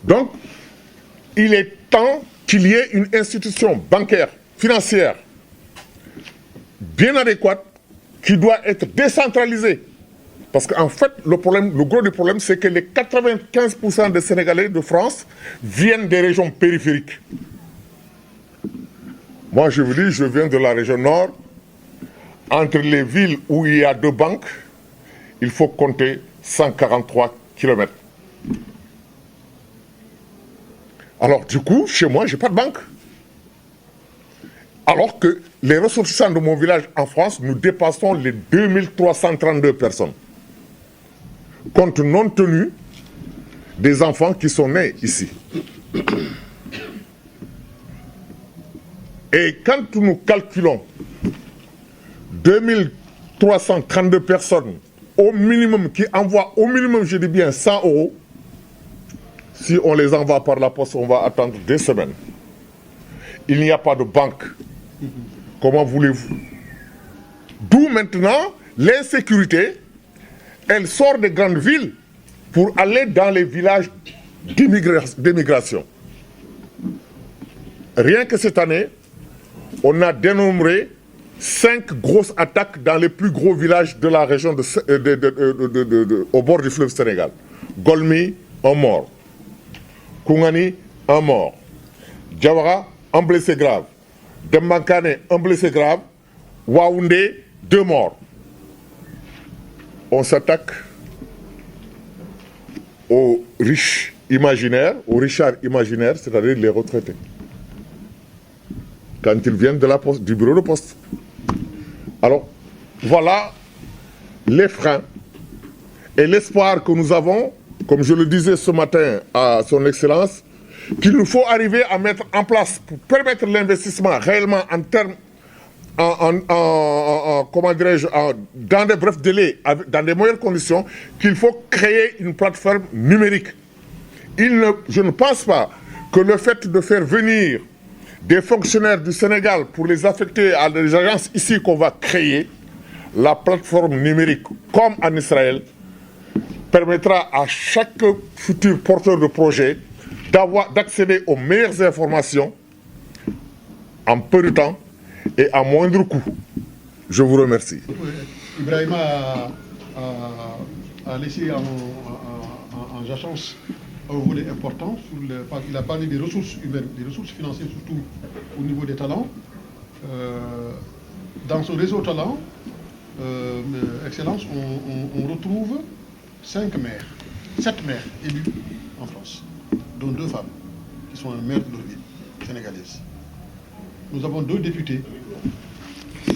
Donc, il est temps qu'il y ait une institution bancaire, financière, bien adéquate, qui doit être décentralisée. Parce qu'en fait, le gros du problème, c'est que les 95% des Sénégalais de France viennent des régions périphériques. Moi, je vous dis, je viens de la région nord. Entre les villes où il y a 2 banques, il faut compter 143 km. Alors, du coup, chez moi, je n'ai pas de banque. Alors que les ressortissants de mon village en France, nous dépassons les 2332 personnes. Compte non tenu des enfants qui sont nés ici. Et quand nous calculons 2332 personnes au minimum, qui envoient au minimum, je dis bien 100 €, si on les envoie par la poste, on va attendre des semaines. Il n'y a pas de banque. Comment voulez-vous? D'où maintenant l'insécurité. Elle sort des grandes villes pour aller dans les villages d'émigration. Rien que cette année, on a dénombré 5 grosses attaques dans les plus gros villages de la région au bord du fleuve Sénégal. Golmi, un mort. Koungani, un mort. Diawara, un blessé grave. Dembankane, un blessé grave. Waoundé, 2 morts. on s'attaque aux riches imaginaires, aux richards imaginaires, c'est-à-dire les retraités, quand ils viennent de la poste, du bureau de poste. Alors, voilà les freins et l'espoir que nous avons, comme je le disais ce matin à son Excellence, qu'il nous faut arriver à mettre en place pour permettre l'investissement réellement en termes, comment dirais-je, dans des brefs délais, dans des meilleures conditions, qu'il faut créer une plateforme numérique. Je ne pense pas que le fait de faire venir des fonctionnaires du Sénégal pour les affecter à des agences ici qu'on va créer, la plateforme numérique, comme en Israël, permettra à chaque futur porteur de projet d'accéder aux meilleures informations en peu de temps et à moindre coût. Je vous remercie.
Ibrahima a laissé en jachance un volet important. Il a parlé des ressources humaines, des ressources financières, surtout au niveau des talents. Dans ce réseau talent, Excellence, on retrouve 7 maires élus en France, dont 2 femmes, qui sont maires de leur ville, sénégalaises. Nous avons 2 députés.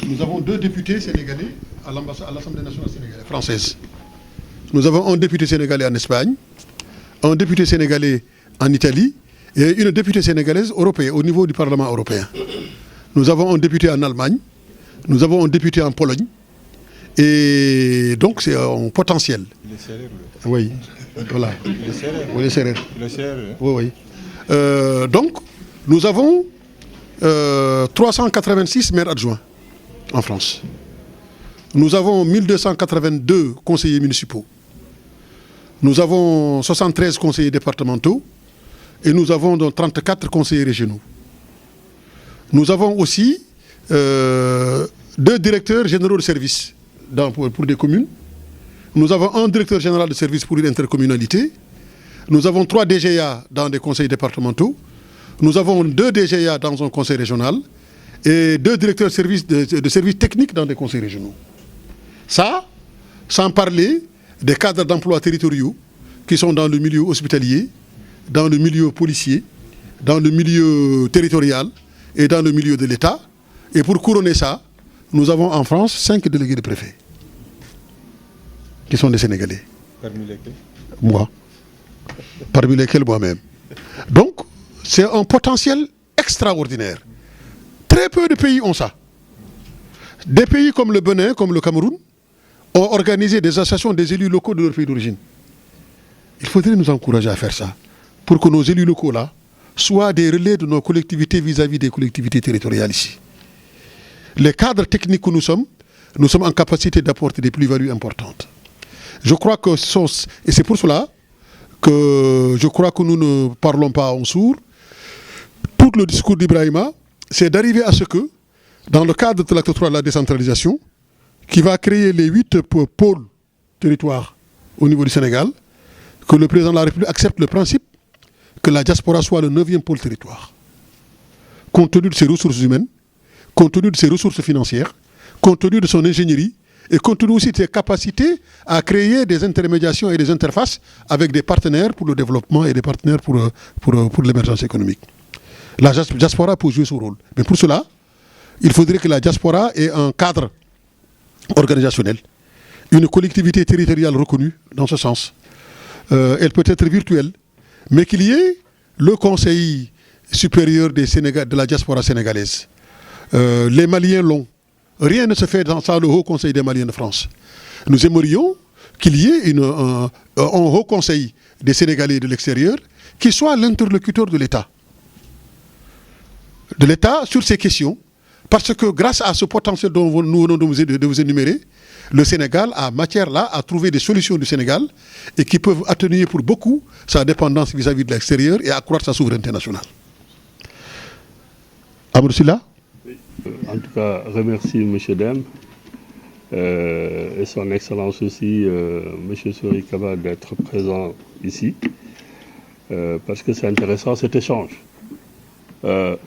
Nous avons 2 députés sénégalais à l'Assemblée nationale sénégalaise, française. Nous avons un député sénégalais en Espagne, un député sénégalais en Italie et une députée sénégalaise européenne au niveau du Parlement européen. Nous avons un député en Allemagne, nous avons un député en Pologne. Et donc c'est un potentiel.
Il est sérieux.
Oui, voilà.
Il est sérieux.
Oui, il est sérieux.
Il est sérieux.
Oui, oui. Donc, nous avons 386 maires adjoints en France. Nous avons 1282 conseillers municipaux. Nous avons 73 conseillers départementaux et nous avons donc 34 conseillers régionaux. Nous avons aussi 2 directeurs généraux de service pour des communes. Nous avons un directeur général de service pour une intercommunalité. Nous avons 3 DGA dans des conseils départementaux. Nous avons 2 DGA dans un conseil régional et 2 directeurs de services techniques dans des conseils régionaux. Ça, sans parler des cadres d'emploi territoriaux qui sont dans le milieu hospitalier, dans le milieu policier, dans le milieu territorial et dans le milieu de l'État. Et pour couronner ça, nous avons en France 5 délégués de préfet qui sont des Sénégalais.
Parmi lesquels?
Moi. Parmi lesquels moi-même. Donc, c'est un potentiel extraordinaire. Très peu de pays ont ça. Des pays comme le Bénin, comme le Cameroun, ont organisé des associations des élus locaux de leur pays d'origine. Il faudrait nous encourager à faire ça, pour que nos élus locaux-là soient des relais de nos collectivités vis-à-vis des collectivités territoriales ici. Les cadres techniques que nous sommes en capacité d'apporter des plus-values importantes. Je crois que et c'est pour cela que je crois que nous ne parlons pas en sourd. Tout le discours d'Ibrahima, c'est d'arriver à ce que, dans le cadre de l'acte 3 de la décentralisation, qui va créer les 8 pôles territoires au niveau du Sénégal, que le président de la République accepte le principe que la diaspora soit le 9e pôle territoire. Compte tenu de ses ressources humaines, compte tenu de ses ressources financières, compte tenu de son ingénierie, et compte tenu aussi de ses capacités à créer des intermédiations et des interfaces avec des partenaires pour le développement et des partenaires pour l'émergence économique. La diaspora peut jouer son rôle. Mais pour cela, il faudrait que la diaspora ait un cadre organisationnel, une collectivité territoriale reconnue dans ce sens. Elle peut être virtuelle, mais qu'il y ait le Conseil supérieur de la diaspora sénégalaise. Les Maliens l'ont. Rien ne se fait sans le Haut Conseil des Maliens de France. Nous aimerions qu'il y ait un Haut Conseil des Sénégalais de l'extérieur qui soit l'interlocuteur de l'État. De l'État sur ces questions, parce que grâce à ce potentiel dont nous venons de vous énumérer, le Sénégal a matière là à trouver des solutions du Sénégal et qui peuvent atténuer pour beaucoup sa dépendance vis-à-vis de l'extérieur et accroître sa souveraineté nationale. Amadou Sylla.
En tout cas, remercie M. Dème et son Excellence aussi, M. Souri Kaba, d'être présent ici, parce que c'est intéressant cet échange.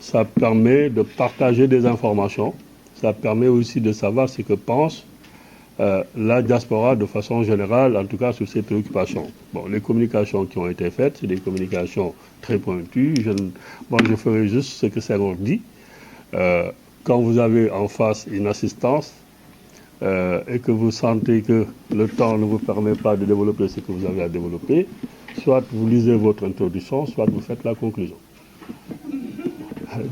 Ça permet de partager des informations, ça permet aussi de savoir ce que pensent la diaspora de façon générale, en tout cas sur ses préoccupations. Bon, les communications qui ont été faites, c'est des communications très pointues. Je ferai juste ce que Senghor dit. Quand vous avez en face une assistance et que vous sentez que le temps ne vous permet pas de développer ce que vous avez à développer, soit vous lisez votre introduction, soit vous faites la conclusion.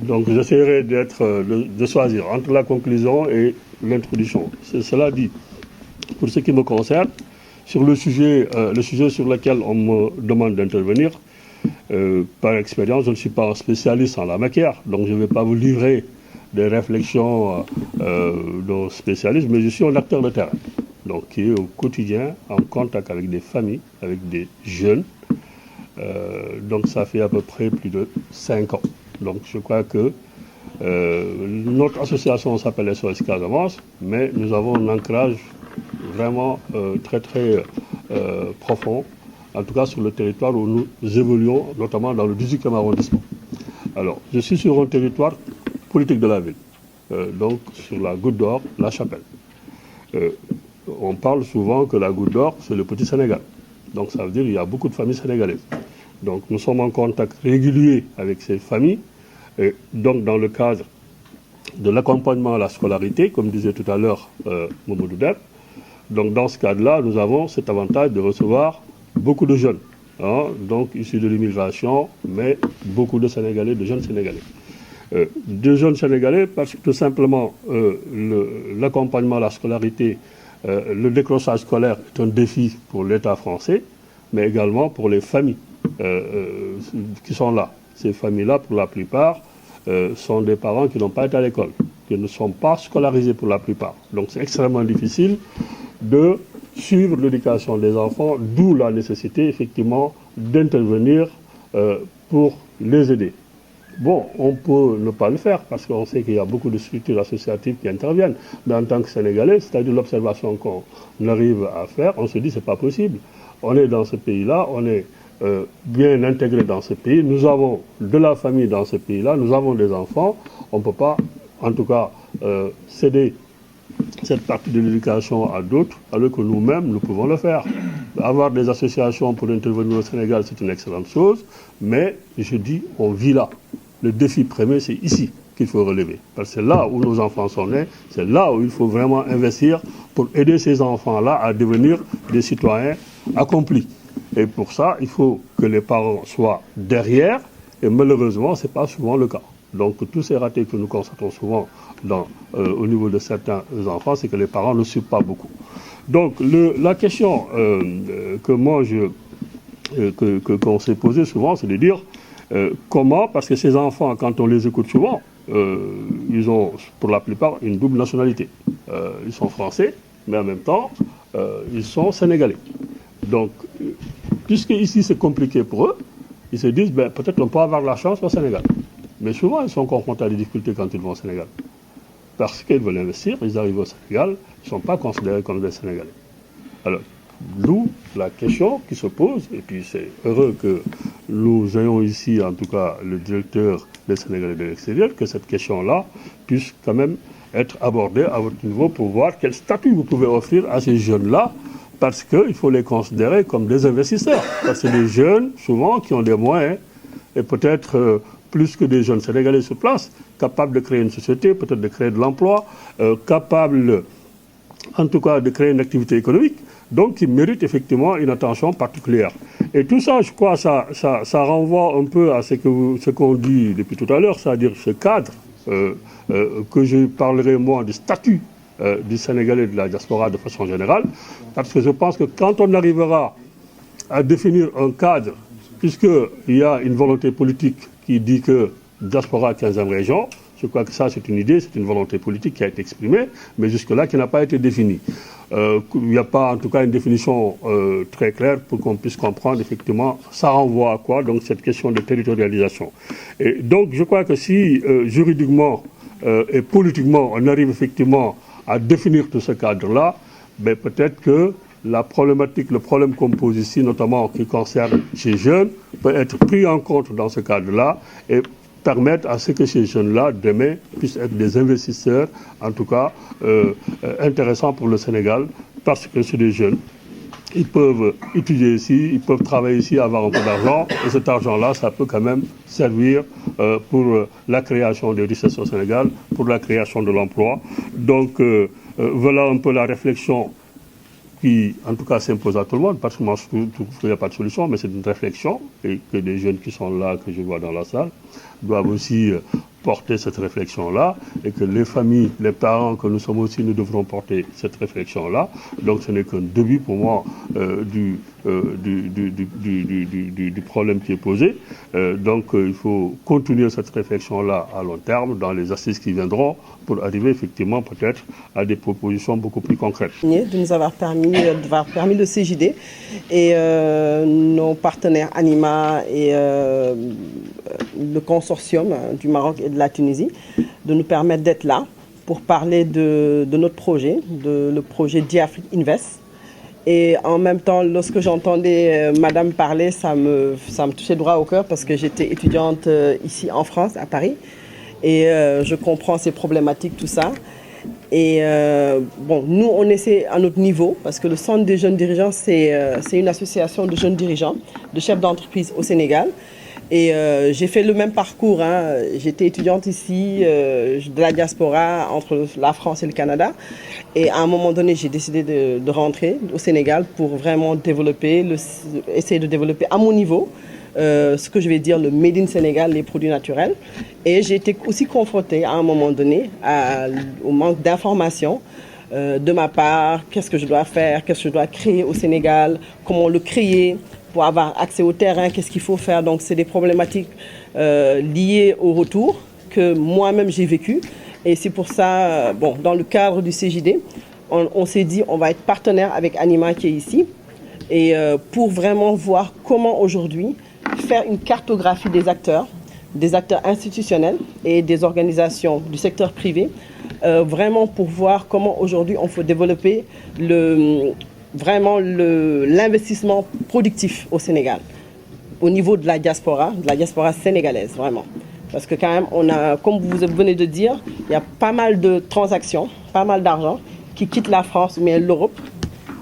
Donc j'essaierai de choisir entre la conclusion et l'introduction. Cela dit, pour ce qui me concerne, sur le sujet sur lequel on me demande d'intervenir, par expérience, je ne suis pas un spécialiste en la matière, donc je ne vais pas vous livrer des réflexions de spécialistes, mais je suis un acteur de terrain, donc qui est au quotidien en contact avec des familles, avec des jeunes. Donc ça fait à peu près plus de 5 ans. Donc je crois que notre association s'appelle SOS Casamance, mais nous avons un ancrage vraiment très très profond, en tout cas sur le territoire où nous évoluons, notamment dans le 18e arrondissement. Alors, je suis sur un territoire politique de la ville, donc sur la Goutte d'Or, la Chapelle. On parle souvent que la Goutte d'Or, c'est le petit Sénégal. Donc ça veut dire qu'il y a beaucoup de familles sénégalaises. Donc nous sommes en contact régulier avec ces familles, et donc dans le cadre de l'accompagnement à la scolarité, comme disait tout à l'heure Mamadou Deb. Donc dans ce cadre-là, nous avons cet avantage de recevoir beaucoup de jeunes, donc issus de l'immigration, mais beaucoup de Sénégalais, de jeunes Sénégalais. De jeunes Sénégalais parce que tout simplement l'accompagnement à la scolarité, le décrochage scolaire est un défi pour l'État français, mais également pour les familles qui sont là. Ces familles-là, pour la plupart, sont des parents qui n'ont pas été à l'école, qui ne sont pas scolarisés pour la plupart. Donc c'est extrêmement difficile de suivre l'éducation des enfants, d'où la nécessité effectivement d'intervenir pour les aider. Bon, on peut ne pas le faire parce qu'on sait qu'il y a beaucoup de structures associatives qui interviennent. Mais en tant que Sénégalais, c'est-à-dire l'observation qu'on arrive à faire, on se dit c'est pas possible. On est dans ce pays-là, on est bien intégré dans ce pays, nous avons de la famille dans ce pays-là, nous avons des enfants, on ne peut pas en tout cas céder cette partie de l'éducation à d'autres, alors que nous-mêmes, nous pouvons le faire. Avoir des associations pour intervenir au Sénégal, c'est une excellente chose, mais je dis, on vit là. Le défi premier, c'est ici qu'il faut relever. Parce que c'est là où nos enfants sont nés, c'est là où il faut vraiment investir pour aider ces enfants-là à devenir des citoyens accomplis. Et pour ça, il faut que les parents soient derrière, et malheureusement, ce n'est pas souvent le cas. Donc tous ces ratés que nous constatons souvent au niveau de certains enfants, c'est que les parents ne suivent pas beaucoup. Donc la question que moi qu'on s'est posée souvent, c'est de dire comment, parce que ces enfants, quand on les écoute souvent, ils ont pour la plupart une double nationalité. Ils sont français, mais en même temps, ils sont sénégalais. Donc, puisque ici c'est compliqué pour eux, ils se disent peut-être on peut avoir la chance au Sénégal. Mais souvent, ils sont confrontés à des difficultés quand ils vont au Sénégal. Parce qu'ils veulent investir, ils arrivent au Sénégal, ils ne sont pas considérés comme des Sénégalais. Alors, d'où la question qui se pose, et puis c'est heureux que nous ayons ici, en tout cas, le directeur des Sénégalais de l'extérieur, que cette question-là puisse quand même être abordée à votre niveau pour voir quel statut vous pouvez offrir à ces jeunes-là, parce qu'il faut les considérer comme des investisseurs. Parce que c'est des jeunes, souvent, qui ont des moyens, et peut-être plus que des jeunes Sénégalais sur place, capables de créer une société, peut-être de créer de l'emploi, capables, en tout cas, de créer une activité économique, donc qui méritent effectivement une attention particulière. Et tout ça, je crois, ça renvoie un peu à ce qu'on dit depuis tout à l'heure, c'est-à-dire ce cadre que je parlerai, moi, du statut du Sénégalais de la diaspora de façon générale, parce que je pense que quand on arrivera à définir un cadre, puisqu'il y a une volonté politique qui dit que diaspora 15e région, je crois que ça c'est une idée, c'est une volonté politique qui a été exprimée, mais jusque-là qui n'a pas été définie. Il n'y a pas en tout cas une définition très claire pour qu'on puisse comprendre effectivement ça renvoie à quoi, donc cette question de territorialisation. Et donc je crois que si juridiquement et politiquement on arrive effectivement à définir tout ce cadre-là, peut-être que la problématique, le problème qu'on pose ici, notamment qui concerne ces jeunes, peut être pris en compte dans ce cadre-là et permettre à ce que ces jeunes-là, demain, puissent être des investisseurs, en tout cas, intéressants pour le Sénégal, parce que c'est des jeunes. Ils peuvent étudier ici, ils peuvent travailler ici, avoir un peu d'argent, et cet argent-là, ça peut quand même servir pour la création des richesses au Sénégal, pour la création de l'emploi. Donc, voilà un peu la réflexion qui, en tout cas, s'impose à tout le monde, parce que moi, je trouve qu'il n'y a pas de solution, mais c'est une réflexion, et que des jeunes qui sont là, que je vois dans la salle, doivent aussi porter cette réflexion-là, et que les familles, les parents que nous sommes aussi, nous devrons porter cette réflexion-là. Donc ce n'est qu'un début pour moi du problème qui est posé. Donc il faut continuer cette réflexion-là à long terme dans les assises qui viendront pour arriver effectivement peut-être à des propositions beaucoup plus concrètes.
De nous avoir permis le CJD et nos partenaires Anima et le consortium du Maroc et de la Tunisie de nous permettre d'être là pour parler de notre projet, le projet DiAfrique Invest. Et en même temps, lorsque j'entendais Madame parler, ça me touchait droit au cœur parce que j'étais étudiante ici en France, à Paris. Et je comprends ces problématiques, tout ça. Et bon, nous, on essaie à notre niveau, parce que le Centre des jeunes dirigeants, c'est une association de jeunes dirigeants, de chefs d'entreprise au Sénégal. Et j'ai fait le même parcours. J'étais étudiante ici, de la diaspora, entre la France et le Canada. Et à un moment donné, j'ai décidé de rentrer au Sénégal pour vraiment essayer de développer à mon niveau ce que je vais dire le Made in Sénégal, les produits naturels. Et j'ai été aussi confrontée à un moment donné au manque d'informations de ma part. Qu'est-ce que je dois faire, qu'est-ce que je dois créer au Sénégal, comment le créer pour avoir accès au terrain, qu'est-ce qu'il faut faire. Donc c'est des problématiques liées au retour que moi-même j'ai vécu. Et c'est pour ça, bon, dans le cadre du CJD, on s'est dit on va être partenaire avec Anima qui est ici. Et pour vraiment voir comment aujourd'hui faire une cartographie des acteurs institutionnels et des organisations du secteur privé, vraiment pour voir comment aujourd'hui on peut développer l'investissement productif au Sénégal, au niveau de la diaspora sénégalaise, vraiment. Parce que quand même, comme vous venez de dire, il y a pas mal de transactions, pas mal d'argent qui quitte la France ou bien l'Europe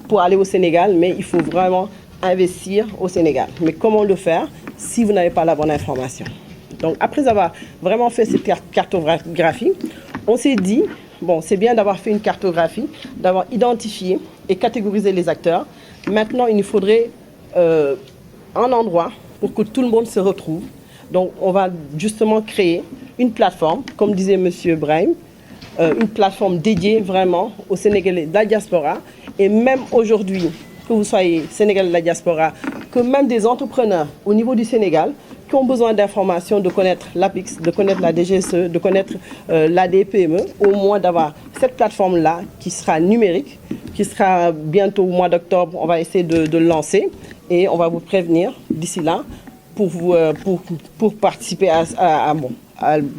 pour aller au Sénégal, mais il faut vraiment investir au Sénégal. Mais comment le faire si vous n'avez pas la bonne information? Donc après avoir vraiment fait cette cartographie, on s'est dit, bon, c'est bien d'avoir fait une cartographie, d'avoir identifié et catégorisé les acteurs. Maintenant, il nous faudrait un endroit pour que tout le monde se retrouve. Donc on va justement créer une plateforme, comme disait M. Brahim, une plateforme dédiée vraiment aux Sénégalais de la diaspora. Et même aujourd'hui, que vous soyez Sénégalais de la diaspora, que même des entrepreneurs au niveau du Sénégal qui ont besoin d'informations, de connaître l'APIX, de connaître la DGSE, de connaître l'ADPME, au moins d'avoir cette plateforme-là qui sera numérique, qui sera bientôt au mois d'octobre, on va essayer de le lancer et on va vous prévenir d'ici là pour participer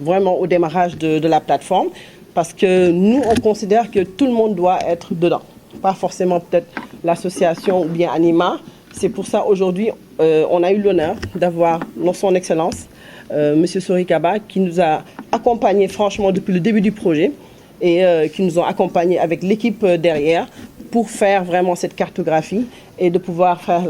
vraiment au démarrage de la plateforme. Parce que nous, on considère que tout le monde doit être dedans. Pas forcément peut-être l'association ou bien Anima. C'est pour ça aujourd'hui, on a eu l'honneur d'avoir son Excellence, M. Souri Kaba, qui nous a accompagnés franchement depuis le début du projet et qui nous ont accompagnés avec l'équipe derrière pour faire vraiment cette cartographie et de pouvoir faire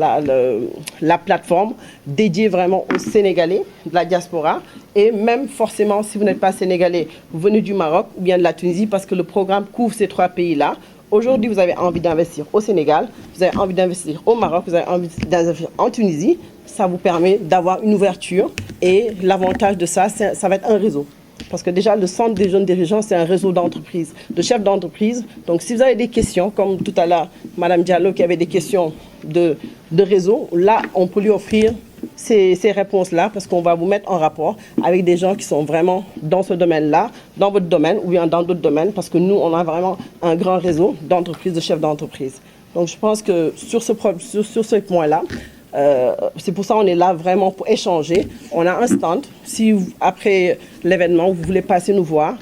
la plateforme dédiée vraiment aux Sénégalais de la diaspora. Et même forcément, si vous n'êtes pas Sénégalais, vous venez du Maroc ou bien de la Tunisie, parce que le programme couvre ces trois pays-là. Aujourd'hui, vous avez envie d'investir au Sénégal, vous avez envie d'investir au Maroc, vous avez envie d'investir en Tunisie. Ça vous permet d'avoir une ouverture. Et l'avantage de ça, ça va être un réseau. Parce que déjà, le Centre des jeunes dirigeants, c'est un réseau d'entreprises, de chefs d'entreprise. Donc, si vous avez des questions, comme tout à l'heure, Mme Diallo qui avait des questions de réseau, là, on peut lui offrir ces réponses-là parce qu'on va vous mettre en rapport avec des gens qui sont vraiment dans ce domaine-là, dans votre domaine ou bien dans d'autres domaines, parce que nous, on a vraiment un grand réseau d'entreprises, de chefs d'entreprise. Donc, je pense que sur ce point-là, c'est pour ça qu'on est là vraiment pour échanger. On a un stand. Si après l'événement, vous voulez passer nous voir,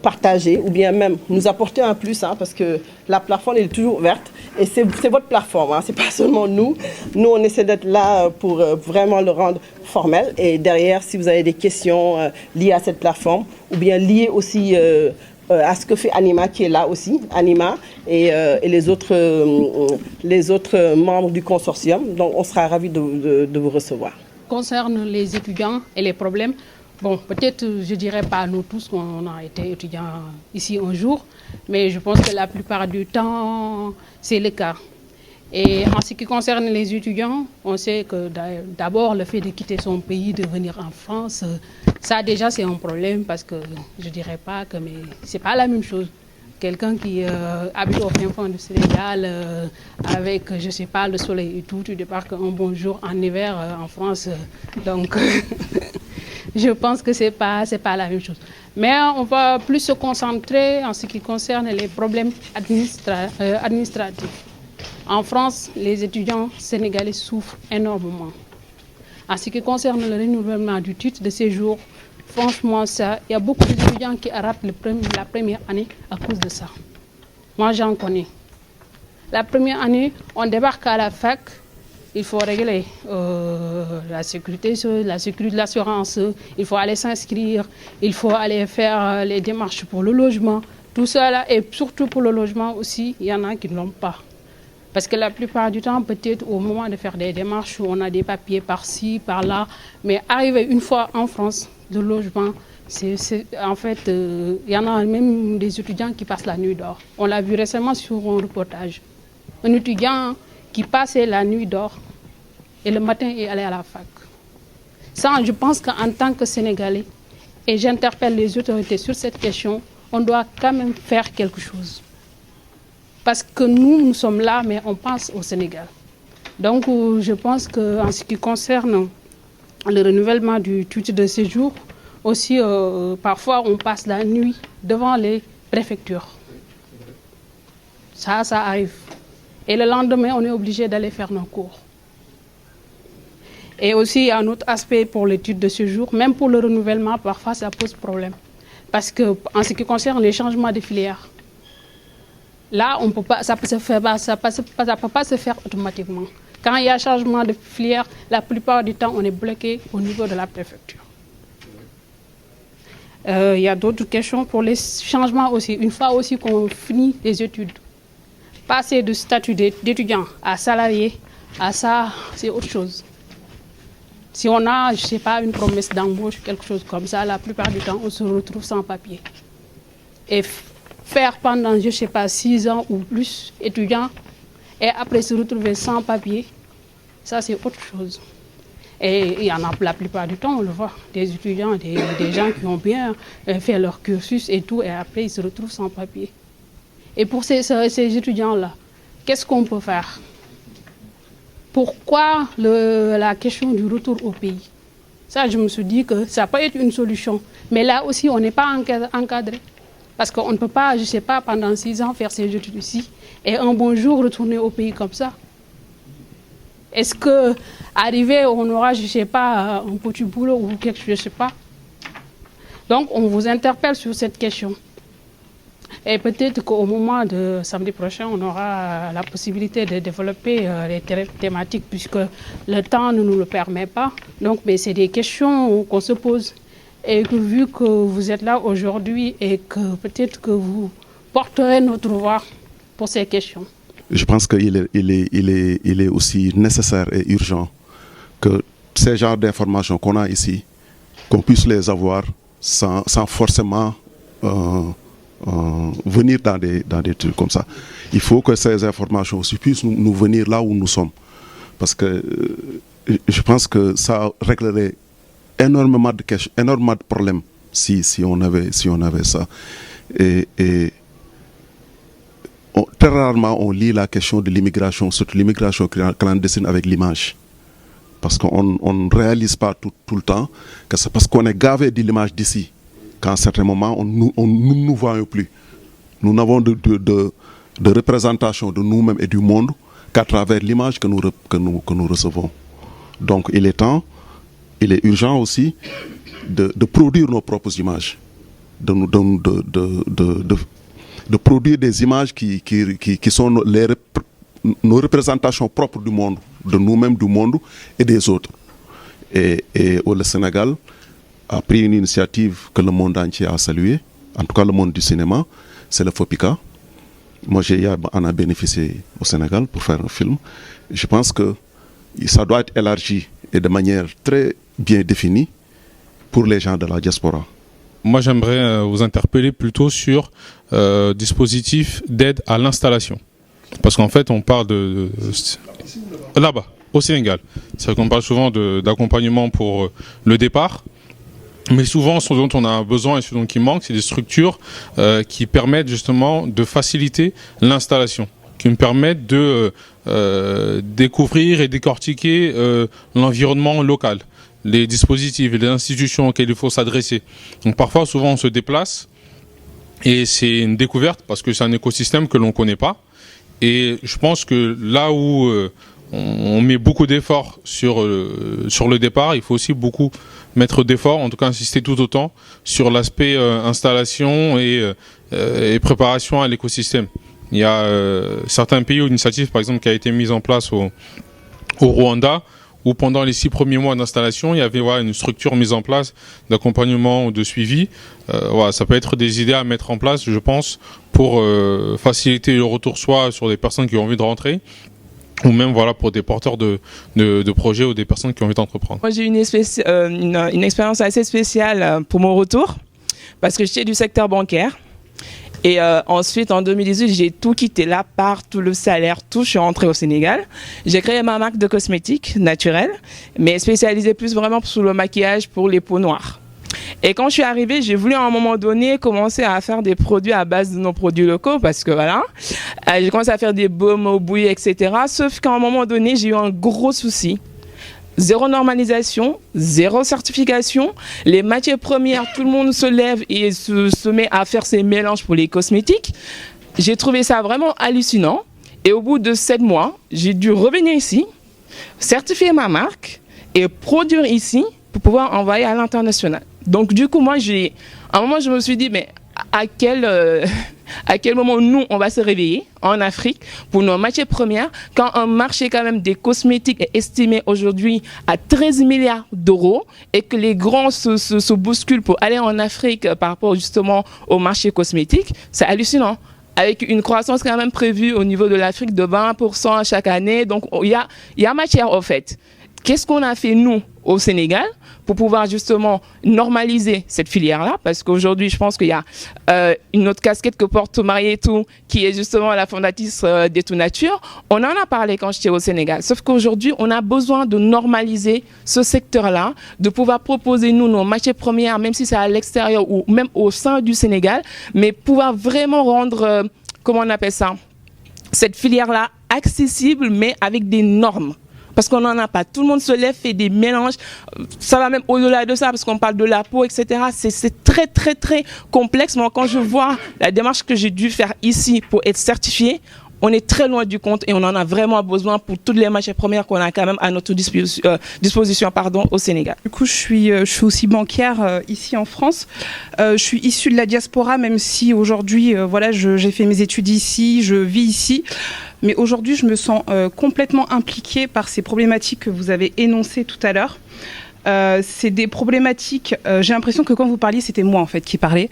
partager ou bien même nous apporter un plus, hein, parce que la plateforme est toujours ouverte et c'est votre plateforme, hein, c'est pas seulement nous. Nous, on essaie d'être là pour vraiment le rendre formel. Et derrière, si vous avez des questions liées à cette plateforme ou bien liées aussi à ce que fait Anima, qui est là aussi, Anima et les autres membres du consortium. Donc, on sera ravis de vous recevoir.
Concerne les étudiants et les problèmes, bon, peut-être, je dirais pas nous tous, on a été étudiants ici un jour, mais je pense que la plupart du temps, c'est le cas. Et en ce qui concerne les étudiants, on sait que d'abord, le fait de quitter son pays, de venir en France, ça déjà c'est un problème parce que je dirais pas que, mais c'est pas la même chose. Quelqu'un qui habite au fin fond du Sénégal avec, je sais pas, le soleil et tout, tu débarques un bon jour en hiver en France, donc je pense que c'est pas la même chose. Mais on va plus se concentrer en ce qui concerne les problèmes administratifs. En France, les étudiants sénégalais souffrent énormément. En ce qui concerne le renouvellement du titre de séjour, franchement, il y a beaucoup d'étudiants qui ratent la première année à cause de ça. Moi, j'en connais. La première année, on débarque à la fac, il faut régler la sécurité, l'assurance, il faut aller s'inscrire, il faut aller faire les démarches pour le logement. Tout ça, et surtout pour le logement aussi, il y en a qui ne l'ont pas. Parce que la plupart du temps, peut-être au moment de faire des démarches, on a des papiers par-ci, par-là. Mais arriver une fois en France, le logement, en fait, il y en a même des étudiants qui passent la nuit dehors. On l'a vu récemment sur un reportage. Un étudiant qui passait la nuit dehors et le matin est allé à la fac. Ça, je pense qu'en tant que Sénégalais, et j'interpelle les autorités sur cette question, on doit quand même faire quelque chose. Parce que nous sommes là, mais on pense au Sénégal. Donc, je pense qu'en ce qui concerne le renouvellement du titre de séjour, aussi, parfois, on passe la nuit devant les préfectures. Ça arrive. Et le lendemain, on est obligé d'aller faire nos cours. Et aussi, il y a un autre aspect pour le titre de séjour. Même pour le renouvellement, parfois, ça pose problème. Parce qu'en ce qui concerne les changements de filière, là, on peut pas, ça ne peut pas se faire automatiquement. Quand il y a changement de filière, la plupart du temps, on est bloqué au niveau de la préfecture. Il y a d'autres questions pour les changements aussi. Une fois aussi qu'on finit les études, passer de statut d'étudiant à salarié, à ça, c'est autre chose. Si on a, je ne sais pas, une promesse d'embauche, quelque chose comme ça, la plupart du temps, on se retrouve sans papier. Et faire pendant, je ne sais pas, 6 ans ou plus étudiant, et après se retrouver sans papier, ça c'est autre chose. Et il y en a la plupart du temps, on le voit, des étudiants, des gens qui ont bien fait leur cursus et tout, et après ils se retrouvent sans papier. Et pour ces étudiants-là, qu'est-ce qu'on peut faire? Pourquoi la question du retour au pays? Ça, je me suis dit que ça peut être une solution. Mais là aussi, on n'est pas encadré. Parce qu'on ne peut pas, je ne sais pas, pendant 6 ans faire ses études ici et un bon jour retourner au pays comme ça. Est-ce qu'arriver, on aura, je ne sais pas, un petit boulot ou quelque chose, je ne sais pas. Donc, on vous interpelle sur cette question. Et peut-être qu'au moment de samedi prochain, on aura la possibilité de développer les thématiques puisque le temps ne nous le permet pas. Donc, mais c'est des questions qu'on se pose. Et que vu que vous êtes là aujourd'hui et que peut-être que vous porterez notre voix pour ces questions.
Je pense qu'il est aussi nécessaire et urgent que ces genres d'informations qu'on a ici, qu'on puisse les avoir sans forcément venir dans des trucs comme ça. Il faut que ces informations aussi puissent nous venir là où nous sommes. Parce que je pense que ça réglerait énormément de questions, énormément de problèmes si on avait ça. Et très rarement on lit la question de l'immigration, surtout l'immigration clandestine avec l'image. Parce qu'on ne réalise pas tout le temps que c'est parce qu'on est gavé de l'image d'ici qu'à un certain moment on ne nous voit plus. Nous n'avons de représentation de nous-mêmes et du monde qu'à travers l'image que nous recevons. Donc il est urgent aussi de produire nos propres images. de produire des images qui sont nos représentations propres du monde, de nous-mêmes, du monde et des autres. Et le Sénégal a pris une initiative que le monde entier a saluée, en tout cas le monde du cinéma, c'est le FOPICA. Moi, j'en ai bénéficié au Sénégal pour faire un film. Je pense que ça doit être élargi et de manière très bien définie pour les gens de la diaspora.
Moi, j'aimerais vous interpeller plutôt sur dispositifs d'aide à l'installation. Parce qu'en fait, on parle de là-bas, au Sénégal. C'est vrai qu'on parle souvent d'accompagnement pour le départ. Mais souvent, ce dont on a besoin et ce dont il manque, c'est des structures qui permettent justement de faciliter l'installation, qui nous permettent de découvrir et décortiquer l'environnement local, les dispositifs et les institutions auxquelles il faut s'adresser. Donc parfois, souvent, on se déplace et c'est une découverte parce que c'est un écosystème que l'on ne connaît pas. Et je pense que là où on met beaucoup d'efforts sur le départ, il faut aussi beaucoup mettre d'efforts, en tout cas insister tout autant sur l'aspect installation et préparation à l'écosystème. Il y a certains pays où une initiative, par exemple, qui a été mise en place au Rwanda, où pendant les 6 premiers mois d'installation, il y avait une structure mise en place d'accompagnement ou de suivi. Ça peut être des idées à mettre en place, je pense, pour faciliter le retour soit sur des personnes qui ont envie de rentrer, ou même pour des porteurs de projets ou des personnes qui ont envie d'entreprendre.
Moi, j'ai une expérience assez spéciale pour mon retour, parce que j'étais du secteur bancaire. Et ensuite, en 2018, j'ai tout quitté, la part, tout le salaire, tout. Je suis rentrée au Sénégal. J'ai créé ma marque de cosmétiques naturels, mais spécialisée plus vraiment sur le maquillage pour les peaux noires. Et quand je suis arrivée, j'ai voulu à un moment donné commencer à faire des produits à base de nos produits locaux, parce que j'ai commencé à faire des baumes au bouillie, etc. Sauf qu'à un moment donné, j'ai eu un gros souci. 0 normalisation, 0 certification. Les matières premières, tout le monde se lève et se met à faire ses mélanges pour les cosmétiques. J'ai trouvé ça vraiment hallucinant. Et au bout de 7 mois, j'ai dû revenir ici, certifier ma marque et produire ici pour pouvoir envoyer à l'international. Donc du coup, moi, à un moment, je me suis dit, mais à quel moment nous, on va se réveiller en Afrique pour nos matières premières quand un marché quand même des cosmétiques est estimé aujourd'hui à 13 milliards d'euros et que les grands se bousculent pour aller en Afrique par rapport justement au marché cosmétique, c'est hallucinant. Avec une croissance quand même prévue au niveau de l'Afrique de 20% chaque année. Donc il y a matière au fait. Qu'est-ce qu'on a fait nous au Sénégal pour pouvoir justement normaliser cette filière-là? Parce qu'aujourd'hui, je pense qu'il y a une autre casquette que porte Marietou, qui est justement la fondatrice des Tout Nature. On en a parlé quand j'étais au Sénégal. Sauf qu'aujourd'hui, on a besoin de normaliser ce secteur-là, de pouvoir proposer nous nos matières premières, même si c'est à l'extérieur ou même au sein du Sénégal, mais pouvoir vraiment rendre, comment on appelle ça, cette filière-là accessible, mais avec des normes. Parce qu'on n'en a pas. Tout le monde se lève, fait des mélanges. Ça va même au-delà de ça, parce qu'on parle de la peau, etc. C'est très, très, très complexe. Moi, quand je vois la démarche que j'ai dû faire ici pour être certifiée, on est très loin du compte et on en a vraiment besoin pour toutes les matières premières qu'on a quand même à notre disposition au Sénégal.
Du coup, je suis aussi banquière ici en France. Je suis issue de la diaspora, même si aujourd'hui, j'ai fait mes études ici, je vis ici. Mais aujourd'hui, je me sens complètement impliquée par ces problématiques que vous avez énoncées tout à l'heure. C'est des problématiques, j'ai l'impression que quand vous parliez, c'était moi en fait qui parlais.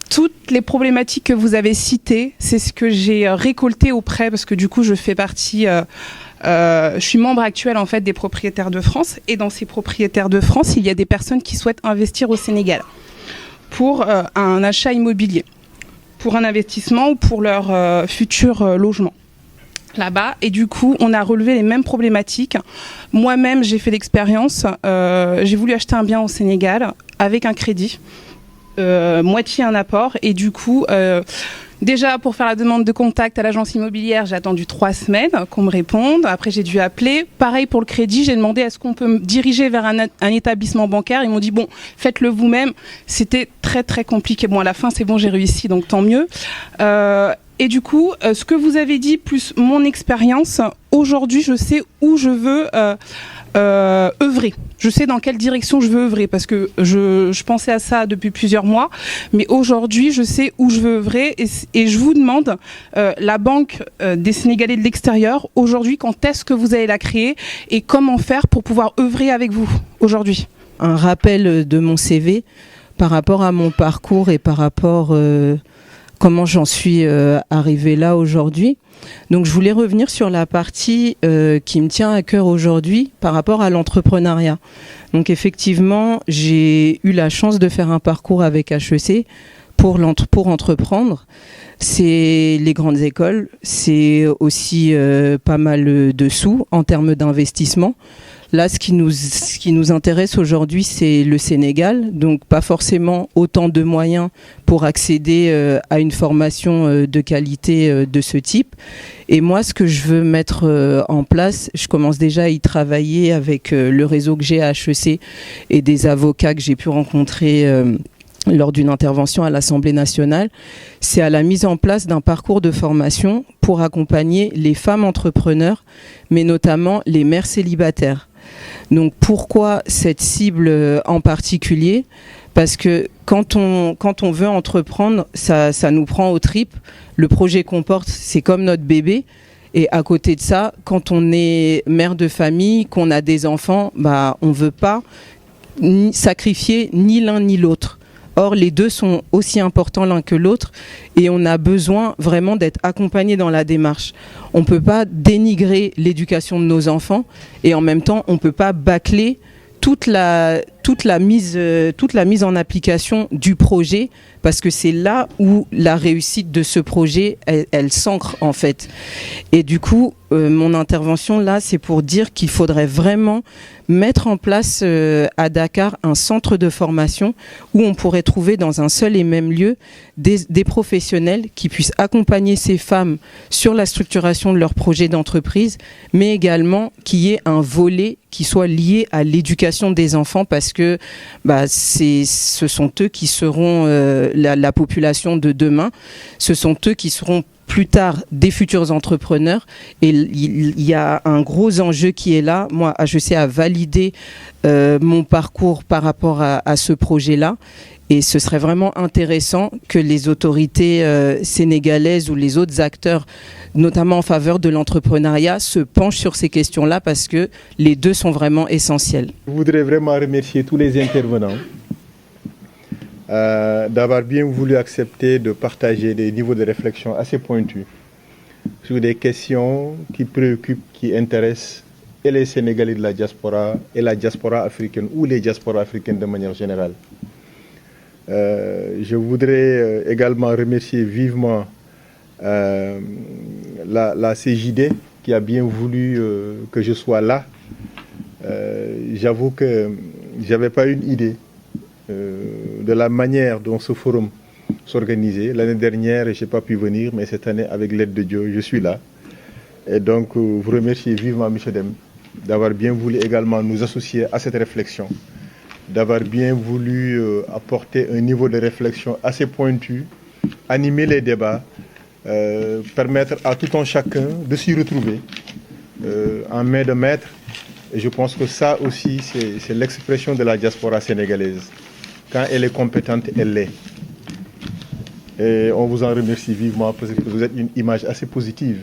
Toutes les problématiques que vous avez citées, c'est ce que j'ai récolté auprès, parce que du coup, je fais partie, je suis membre actuel en fait des propriétaires de France. Et dans ces propriétaires de France, il y a des personnes qui souhaitent investir au Sénégal pour un achat immobilier, pour un investissement ou pour leur futur logement là-bas. Et du coup, on a relevé les mêmes problématiques. Moi-même, j'ai fait l'expérience. J'ai voulu acheter un bien au Sénégal avec un crédit. Moitié un apport et du coup déjà pour faire la demande de contact à l'agence immobilière j'ai attendu 3 semaines qu'on me réponde. Après j'ai dû appeler, pareil pour le crédit, j'ai demandé est-ce qu'on peut me diriger vers un établissement bancaire. Ils m'ont dit bon faites-le vous-même. C'était très très compliqué. Bon à la fin c'est bon, j'ai réussi donc tant mieux. Et du coup, ce que vous avez dit, plus mon expérience, aujourd'hui, je sais où je veux œuvrer. Je sais dans quelle direction je veux œuvrer, parce que je pensais à ça depuis plusieurs mois, mais aujourd'hui, je sais où je veux œuvrer. Et je vous demande, la Banque des Sénégalais de l'extérieur, aujourd'hui, quand est-ce que vous allez la créer et comment faire pour pouvoir œuvrer avec vous aujourd'hui?
Un rappel de mon CV par rapport à mon parcours et par rapport comment j'en suis arrivée là aujourd'hui. Donc je voulais revenir sur la partie qui me tient à cœur aujourd'hui par rapport à l'entrepreneuriat. Donc effectivement, j'ai eu la chance de faire un parcours avec HEC pour entreprendre. C'est les grandes écoles, c'est aussi pas mal de sous en termes d'investissement. Là, ce qui nous intéresse aujourd'hui, c'est le Sénégal. Donc, pas forcément autant de moyens pour accéder à une formation de qualité de ce type. Et moi, ce que je veux mettre en place, je commence déjà à y travailler avec le réseau que j'ai à HEC et des avocats que j'ai pu rencontrer lors d'une intervention à l'Assemblée nationale, c'est à la mise en place d'un parcours de formation pour accompagner les femmes entrepreneurs, mais notamment les mères célibataires. Donc pourquoi cette cible en particulier? Parce que quand on veut entreprendre, ça nous prend aux tripes. Le projet qu'on porte, c'est comme notre bébé. Et à côté de ça, quand on est mère de famille, qu'on a des enfants, on ne veut pas sacrifier ni l'un ni l'autre. Or, les deux sont aussi importants l'un que l'autre et on a besoin vraiment d'être accompagné dans la démarche. On ne peut pas dénigrer l'éducation de nos enfants et en même temps, on ne peut pas bâcler toute la mise en application du projet parce que c'est là où la réussite de ce projet, elle s'ancre en fait. Et du coup, mon intervention là, c'est pour dire qu'il faudrait vraiment mettre en place à Dakar un centre de formation où on pourrait trouver dans un seul et même lieu des professionnels qui puissent accompagner ces femmes sur la structuration de leur projet d'entreprise, mais également qu'il y ait un volet qui soit lié à l'éducation des enfants parce que ce sont eux qui seront la population de demain, ce sont eux qui seront plus tard des futurs entrepreneurs et il y a un gros enjeu qui est là. Moi, HEC a validé mon parcours par rapport à ce projet-là et ce serait vraiment intéressant que les autorités sénégalaises ou les autres acteurs, notamment en faveur de l'entrepreneuriat, se penchent sur ces questions-là parce que les deux sont vraiment essentiels.
Je voudrais vraiment remercier tous les intervenants d'avoir bien voulu accepter de partager des niveaux de réflexion assez pointus sur des questions qui préoccupent, qui intéressent et les Sénégalais de la diaspora et la diaspora africaine ou les diasporas africaines de manière générale. Je voudrais également remercier vivement la CJD qui a bien voulu que je sois là. J'avoue que je n'avais pas une idée de la manière dont ce forum s'organisait. L'année dernière, je n'ai pas pu venir, mais cette année, avec l'aide de Dieu, je suis là. Et donc, vous remerciez vivement M. Dem d'avoir bien voulu également nous associer à cette réflexion, d'avoir bien voulu apporter un niveau de réflexion assez pointu, animer les débats, permettre à tout un chacun de s'y retrouver en main de maître. Et je pense que ça aussi, c'est l'expression de la diaspora sénégalaise. Quand elle est compétente, elle l'est. Et on vous en remercie vivement parce que vous êtes une image assez positive,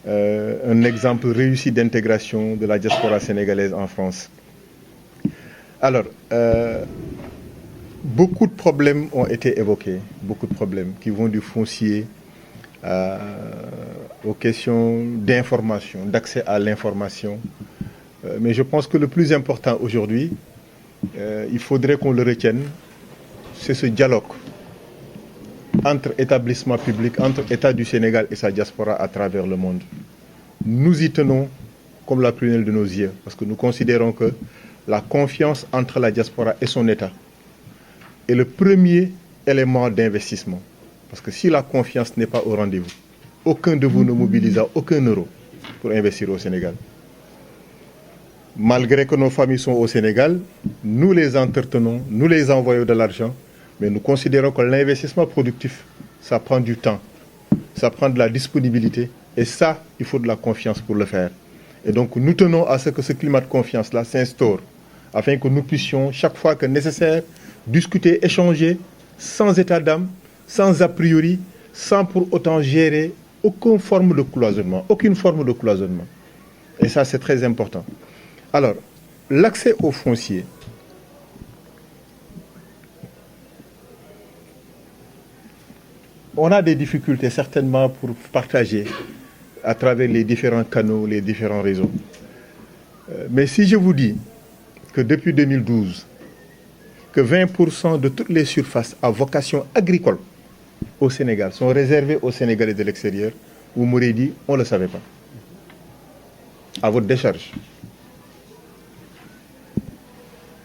un exemple réussi d'intégration de la diaspora sénégalaise en France. Alors, beaucoup de problèmes ont été évoqués, beaucoup de problèmes qui vont du foncier aux questions d'information, d'accès à l'information. Mais je pense que le plus important aujourd'hui, il faudrait qu'on le retienne, c'est ce dialogue entre établissements publics, entre État du Sénégal et sa diaspora à travers le monde. Nous y tenons comme la prunelle de nos yeux, parce que nous considérons que la confiance entre la diaspora et son État est le premier élément d'investissement. Parce que si la confiance n'est pas au rendez-vous, aucun de vous ne mobilisera aucun euro pour investir au Sénégal. Malgré que nos familles sont au Sénégal, nous les entretenons, nous les envoyons de l'argent, mais nous considérons que l'investissement productif, ça prend du temps. ça prend de la disponibilité. Et ça, il faut de la confiance pour le faire. Et donc, nous tenons à ce que ce climat de confiance-là s'instaure, afin que nous puissions, chaque fois que nécessaire, discuter, échanger, sans état d'âme, sans a priori, sans pour autant gérer aucune forme de cloisonnement. Et ça, c'est très important. Alors, l'accès au foncier. On a des difficultés certainement pour partager à travers les différents canaux, les différents réseaux. Mais si je vous dis que depuis 2012, que 20% de toutes les surfaces à vocation agricole au Sénégal sont réservées aux Sénégalais de l'extérieur, vous m'aurez dit, on ne le savait pas. À votre décharge.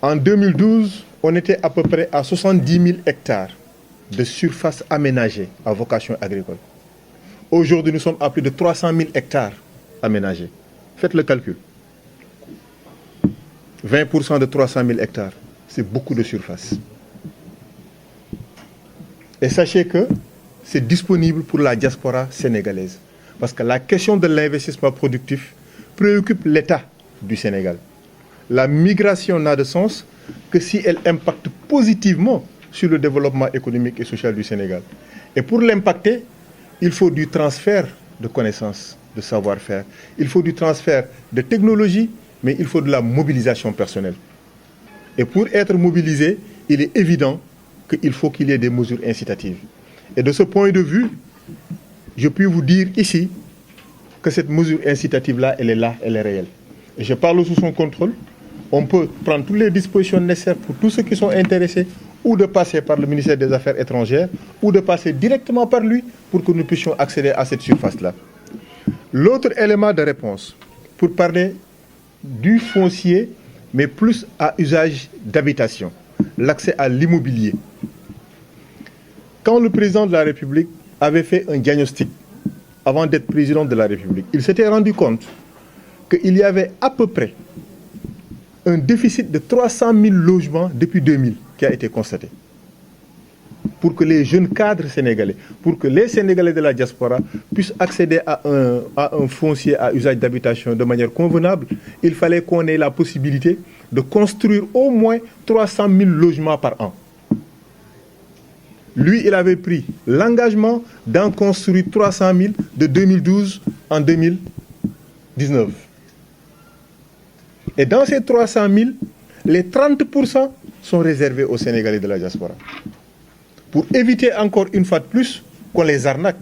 En 2012, on était à peu près à 70 000 hectares de surface aménagée à vocation agricole. Aujourd'hui, nous sommes à plus de 300 000 hectares aménagés. Faites le calcul. 20% de 300 000 hectares, c'est beaucoup de surface. Et sachez que c'est disponible pour la diaspora sénégalaise. Parce que la question de l'investissement productif préoccupe l'État du Sénégal. La migration n'a de sens que si elle impacte positivement sur le développement économique et social du Sénégal. Et pour l'impacter, il faut du transfert de connaissances, de savoir-faire. Il faut du transfert de technologie, mais il faut de la mobilisation personnelle. Et pour être mobilisé, il est évident qu'il faut qu'il y ait des mesures incitatives. Et de ce point de vue, je puis vous dire ici que cette mesure incitative-là, elle est là, elle est réelle. Et je parle sous son contrôle. On peut prendre toutes les dispositions nécessaires pour tous ceux qui sont intéressés, ou de passer par le ministère des Affaires étrangères, ou de passer directement par lui pour que nous puissions accéder à cette surface-là. L'autre élément de réponse, pour parler du foncier, mais plus à usage d'habitation, l'accès à l'immobilier. Quand le président de la République avait fait un diagnostic, avant d'être président de la République, il s'était rendu compte qu'il y avait à peu près un déficit de 300 000 logements depuis 2000 qui a été constaté. Pour que les jeunes cadres sénégalais, pour que les Sénégalais de la diaspora puissent accéder à un foncier à usage d'habitation de manière convenable, il fallait qu'on ait la possibilité de construire au moins 300 000 logements par an. Lui, il avait pris l'engagement d'en construire 300 000 de 2012 en 2019. Et dans ces 300 000, les 30% sont réservés aux Sénégalais de la diaspora. Pour éviter encore une fois de plus qu'on les arnaque,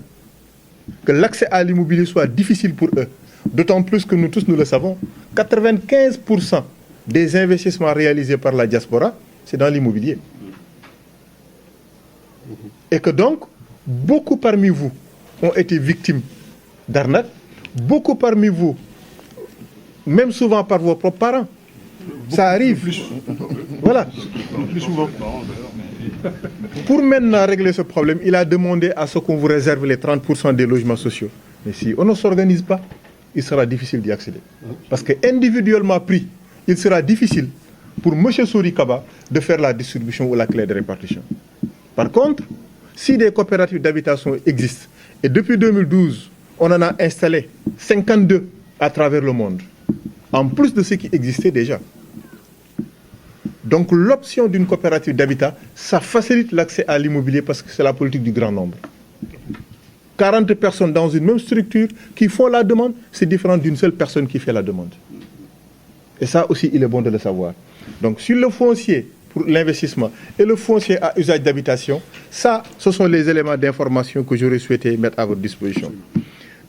que l'accès à l'immobilier soit difficile pour eux. D'autant plus que nous tous, nous le savons, 95% des investissements réalisés par la diaspora, c'est dans l'immobilier. Et que donc, beaucoup parmi vous ont été victimes d'arnaques, beaucoup parmi vous, même souvent par vos propres parents. Ça arrive. Voilà. Plus souvent. Pour maintenant régler ce problème, il a demandé à ce qu'on vous réserve les 30% des logements sociaux. Mais si on ne s'organise pas, il sera difficile d'y accéder. Parce qu'individuellement pris, il sera difficile pour M. Souri Kaba de faire la distribution ou la clé de répartition. Par contre, si des coopératives d'habitation existent, et depuis 2012, on en a installé 52 à travers le monde, en plus de ce qui existait déjà. Donc l'option d'une coopérative d'habitat, ça facilite l'accès à l'immobilier parce que c'est la politique du grand nombre. 40 personnes dans une même structure qui font la demande, c'est différent d'une seule personne qui fait la demande. Et ça aussi, il est bon de le savoir. Donc sur le foncier pour l'investissement et le foncier à usage d'habitation, ça, ce sont les éléments d'information que j'aurais souhaité mettre à votre disposition.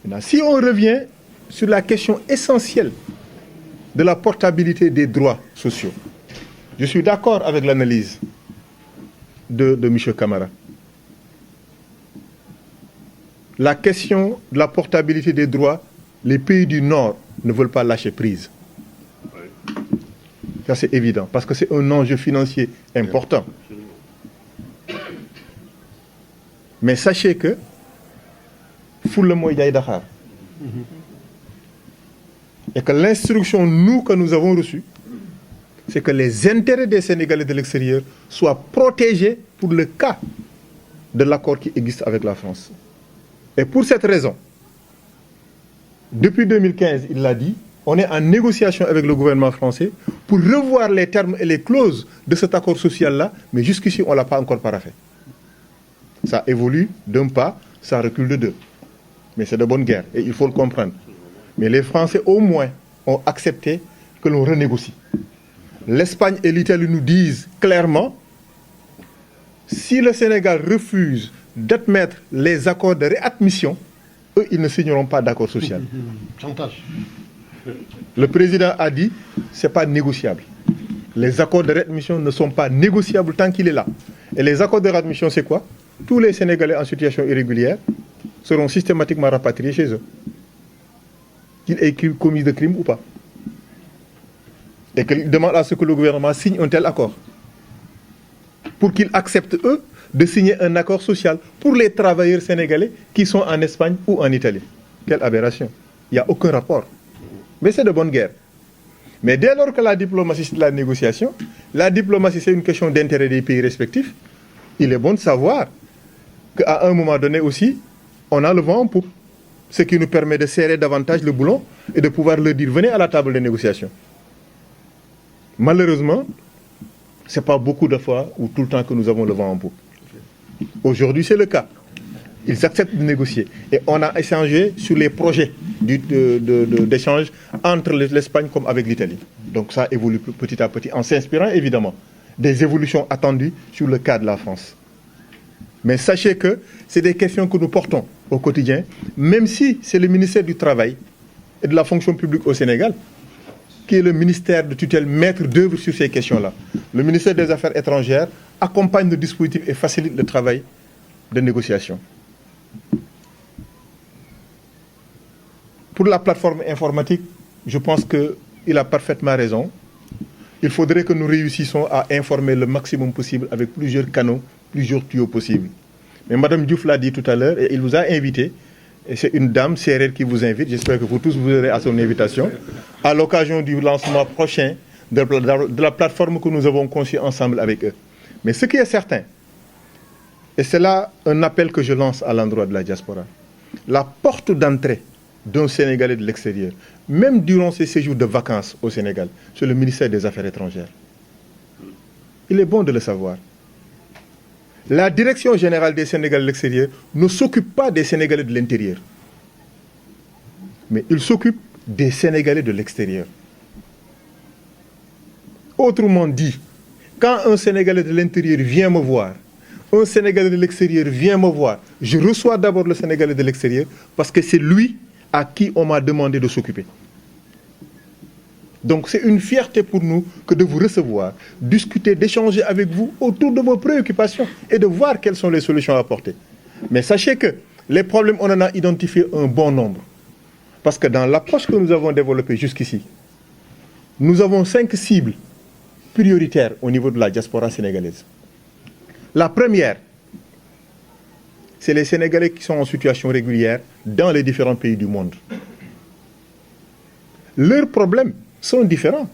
Maintenant, si on revient sur la question essentielle de la portabilité des droits sociaux, je suis d'accord avec l'analyse de M. Camara. La question de la portabilité des droits, les pays du Nord ne veulent pas lâcher prise. Ça, c'est évident, parce que c'est un enjeu financier important. Mais sachez que, foule le moyen d'Akhar, et que l'instruction, nous, que nous avons reçue, c'est que les intérêts des Sénégalais de l'extérieur soient protégés pour le cas de l'accord qui existe avec la France. Et pour cette raison, depuis 2015, il l'a dit, on est en négociation avec le gouvernement français pour revoir les termes et les clauses de cet accord social-là, mais jusqu'ici, on ne l'a pas encore paraphé. Ça évolue d'un pas, ça recule de deux. Mais c'est de bonne guerre, et il faut le comprendre. Mais les Français, au moins, ont accepté que l'on renégocie. L'Espagne et l'Italie nous disent clairement, si le Sénégal refuse d'admettre les accords de réadmission, eux, ils ne signeront pas d'accord social.
Chantage.
Le président a dit, ce n'est pas négociable. Les accords de réadmission ne sont pas négociables tant qu'il est là. Et les accords de réadmission, c'est quoi? Tous les Sénégalais en situation irrégulière seront systématiquement rapatriés chez eux. Qu'ils aient commis de crimes ou pas. Et qu'ils demandent à ce que le gouvernement signe un tel accord. Pour qu'ils acceptent, eux, de signer un accord social pour les travailleurs sénégalais qui sont en Espagne ou en Italie. Quelle aberration. Il n'y a aucun rapport. Mais c'est de bonne guerre. Mais dès lors que la diplomatie, c'est de la négociation, la diplomatie, c'est une question d'intérêt des pays respectifs, il est bon de savoir qu'à un moment donné aussi, on a le vent en poupe. Ce qui nous permet de serrer davantage le boulon et de pouvoir leur dire, venez à la table de négociation. Malheureusement, ce n'est pas beaucoup de fois ou tout le temps que nous avons le vent en poupe. Aujourd'hui, c'est le cas. Ils acceptent de négocier. Et on a échangé sur les projets d'échange entre l'Espagne comme avec l'Italie. Donc ça évolue petit à petit, en s'inspirant évidemment des évolutions attendues sur le cas de la France. Mais sachez que c'est des questions que nous portons au quotidien, même si c'est le ministère du Travail et de la fonction publique au Sénégal qui est le ministère de tutelle maître d'œuvre sur ces questions-là. Le ministère des Affaires étrangères accompagne le dispositif et facilite le travail de négociation. Pour la plateforme informatique, je pense qu'il a parfaitement raison. Il faudrait que nous réussissions à informer le maximum possible avec plusieurs canaux, plusieurs tuyaux possibles. Mais Mme Diouf l'a dit tout à l'heure et il vous a invité. Et c'est une dame sérère qui vous invite. J'espère que vous tous vous aurez à son invitation. À l'occasion du lancement prochain de la plateforme que nous avons conçue ensemble avec eux. Mais ce qui est certain, et c'est là un appel que je lance à l'endroit de la diaspora, la porte d'entrée d'un Sénégalais de l'extérieur, même durant ses séjours de vacances au Sénégal, c'est le ministère des Affaires étrangères. Il est bon de le savoir. La direction générale des Sénégalais de l'extérieur ne s'occupe pas des Sénégalais de l'intérieur. Mais il s'occupe des Sénégalais de l'extérieur. Autrement dit, quand un Sénégalais de l'intérieur vient me voir, un Sénégalais de l'extérieur vient me voir, je reçois d'abord le Sénégalais de l'extérieur parce que c'est lui à qui on m'a demandé de s'occuper. Donc c'est une fierté pour nous que de vous recevoir, discuter, d'échanger avec vous autour de vos préoccupations et de voir quelles sont les solutions à apporter. Mais sachez que les problèmes, on en a identifié un bon nombre. Parce que dans l'approche que nous avons développée jusqu'ici, nous avons 5 cibles prioritaires au niveau de la diaspora sénégalaise. La première, c'est les Sénégalais qui sont en situation régulière dans les différents pays du monde. Leurs problèmes sont différents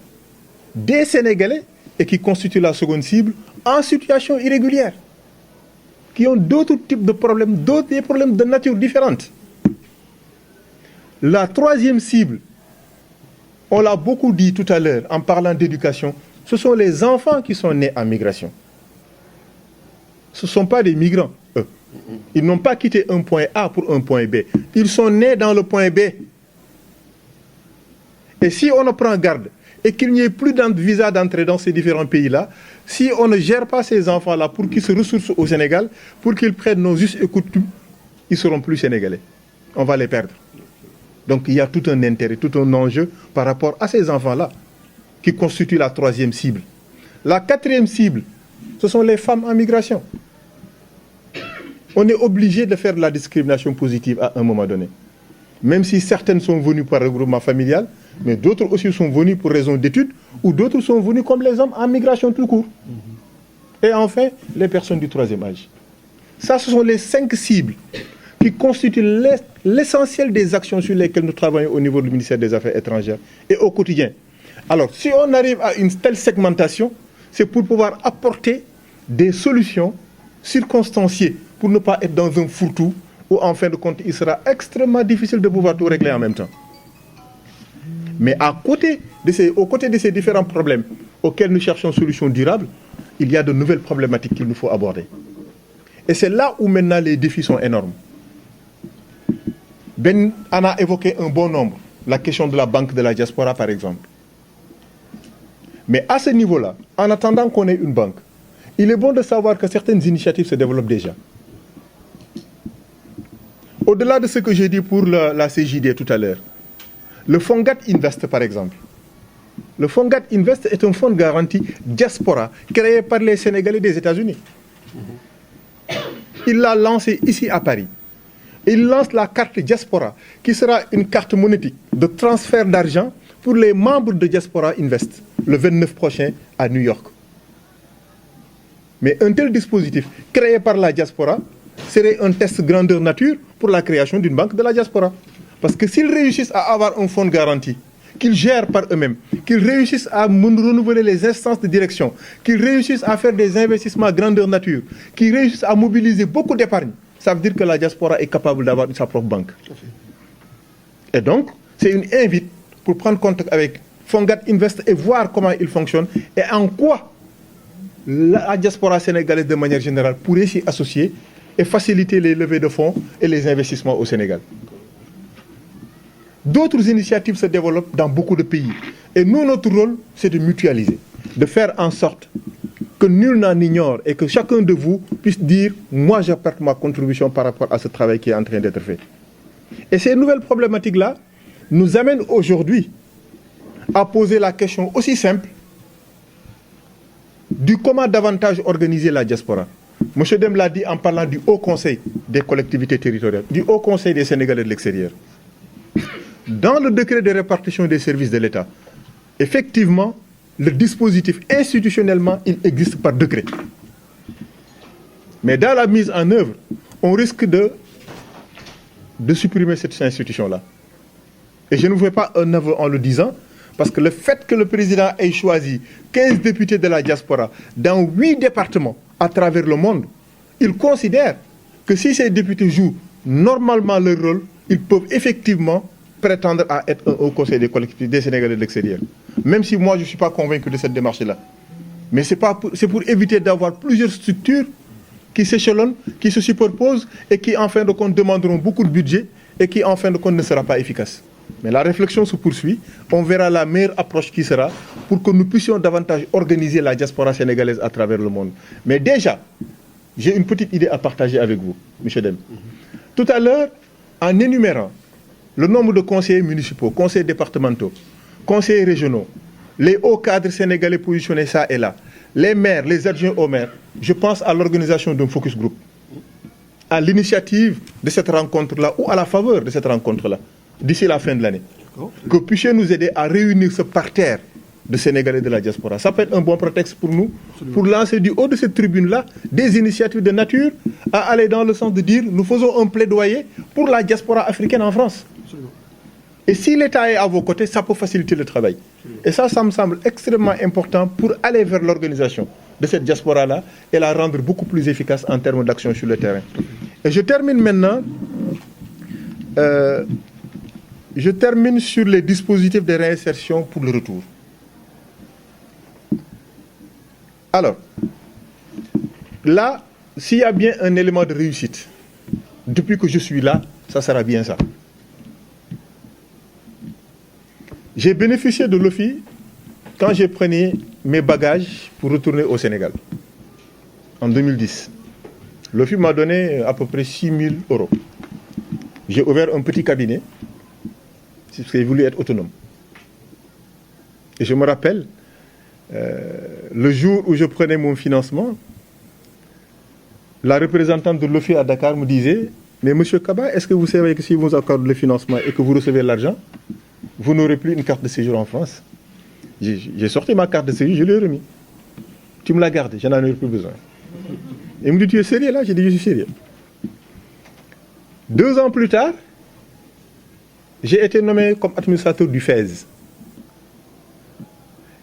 des Sénégalais et qui constituent la seconde cible en situation irrégulière, qui ont d'autres types de problèmes, des problèmes de nature différente. La troisième cible, on l'a beaucoup dit tout à l'heure en parlant d'éducation, ce sont les enfants qui sont nés en migration. Ce ne sont pas des migrants, eux. Ils n'ont pas quitté un point A pour un point B. Ils sont nés dans le point B. Et si on ne prend garde et qu'il n'y ait plus de visa d'entrée dans ces différents pays-là, si on ne gère pas ces enfants-là pour qu'ils se ressourcent au Sénégal, pour qu'ils prennent nos us et coutumes, ils ne seront plus sénégalais. On va les perdre. Donc il y a tout un intérêt, tout un enjeu par rapport à ces enfants-là qui constituent la troisième cible. La quatrième cible, ce sont les femmes en migration. On est obligé de faire de la discrimination positive à un moment donné. Même si certaines sont venues par regroupement familial, mais d'autres aussi sont venus pour raison d'études, ou d'autres sont venus comme les hommes en migration tout court. Et enfin, les personnes du troisième âge. Ça, ce sont les 5 cibles qui constituent l'essentiel des actions sur lesquelles nous travaillons au niveau du ministère des Affaires étrangères et au quotidien. Alors, si on arrive à une telle segmentation, c'est pour pouvoir apporter des solutions circonstanciées, pour ne pas être dans un fourre-tout où en fin de compte, il sera extrêmement difficile de pouvoir tout régler en même temps. Mais aux côtés de ces différents problèmes auxquels nous cherchons une solution durable, il y a de nouvelles problématiques qu'il nous faut aborder. Et c'est là où maintenant les défis sont énormes. Ben en a évoqué un bon nombre, la question de la banque de la diaspora par exemple. Mais à ce niveau-là, en attendant qu'on ait une banque, il est bon de savoir que certaines initiatives se développent déjà. Au-delà de ce que j'ai dit pour la CJD tout à l'heure, le fonds GATT Invest par exemple. Le fonds GATT Invest est un fonds de garantie diaspora créé par les Sénégalais des États-Unis. Il l'a lancé ici à Paris. Il lance la carte diaspora qui sera une carte monétique de transfert d'argent pour les membres de Diaspora Invest le 29 prochain à New York. Mais un tel dispositif créé par la diaspora serait un test grandeur nature pour la création d'une banque de la diaspora. Parce que s'ils réussissent à avoir un fonds de garantie, qu'ils gèrent par eux-mêmes, qu'ils réussissent à renouveler les instances de direction, qu'ils réussissent à faire des investissements grandeur nature, qu'ils réussissent à mobiliser beaucoup d'épargne, ça veut dire que la diaspora est capable d'avoir sa propre banque. Et donc, c'est une invite pour prendre contact avec Fongat Invest et voir comment il fonctionne et en quoi la diaspora sénégalaise de manière générale pourrait s'y associer et faciliter les levées de fonds et les investissements au Sénégal. D'autres initiatives se développent dans beaucoup de pays. Et nous, notre rôle, c'est de mutualiser, de faire en sorte que nul n'en ignore et que chacun de vous puisse dire « moi, j'apporte ma contribution par rapport à ce travail qui est en train d'être fait ». Et ces nouvelles problématiques-là nous amènent aujourd'hui à poser la question aussi simple du comment davantage organiser la diaspora. M. Dem l'a dit en parlant du Haut Conseil des collectivités territoriales, du Haut Conseil des Sénégalais de l'extérieur. Dans le décret de répartition des services de l'État, effectivement, le dispositif institutionnellement, il existe par décret. Mais dans la mise en œuvre, on risque de supprimer cette institution-là. Et je ne vous fais pas un aveu en le disant, parce que le fait que le président ait choisi 15 députés de la diaspora dans 8 départements à travers le monde, il considère que si ces députés jouent normalement leur rôle, ils peuvent effectivement prétendre à être au Conseil des collectivités des Sénégalais de l'extérieur. Même si moi, je ne suis pas convaincu de cette démarche-là. Mais c'est pour éviter d'avoir plusieurs structures qui s'échelonnent, qui se superposent et qui, en fin de compte, demanderont beaucoup de budget et qui, en fin de compte, ne sera pas efficace. Mais la réflexion se poursuit. On verra la meilleure approche qui sera pour que nous puissions davantage organiser la diaspora sénégalaise à travers le monde. Mais déjà, j'ai une petite idée à partager avec vous, M. Dem. Tout à l'heure, en énumérant le nombre de conseillers municipaux, conseillers départementaux, conseillers régionaux, les hauts cadres sénégalais positionnés ça et là, les maires, les adjoints aux maires, je pense à l'organisation d'un focus group, à l'initiative de cette rencontre-là ou à la faveur de cette rencontre-là, d'ici la fin de l'année. Que puissiez nous aider à réunir ce parterre de Sénégalais de la diaspora. Ça peut être un bon prétexte pour nous, pour lancer du haut de cette tribune-là des initiatives de nature à aller dans le sens de dire nous faisons un plaidoyer pour la diaspora africaine en France. Et si l'État est à vos côtés, ça peut faciliter le travail. Et ça me semble extrêmement important pour aller vers l'organisation de cette diaspora-là et la rendre beaucoup plus efficace en termes d'action sur le terrain. Et je termine maintenant sur les dispositifs de réinsertion pour le retour. Alors, là, s'il y a bien un élément de réussite, depuis que je suis là, ça sera bien ça. J'ai bénéficié de l'OFI quand j'ai pris mes bagages pour retourner au Sénégal, en 2010. L'OFI m'a donné à peu près 6 000 €. J'ai ouvert un petit cabinet, parce que j'ai voulu être autonome. Et je me rappelle, le jour où je prenais mon financement, la représentante de l'OFI à Dakar me disait « Mais monsieur Kaba, est-ce que vous savez que si vous accordez le financement et que vous recevez l'argent, vous n'aurez plus une carte de séjour en France ?» J'ai sorti ma carte de séjour, je l'ai remis. « Tu me la gardes, je n'en ai plus besoin. » Il me dit « Tu es sérieux là ?» J'ai dit « Je suis sérieux. » 2 ans plus tard, j'ai été nommé comme administrateur du FES.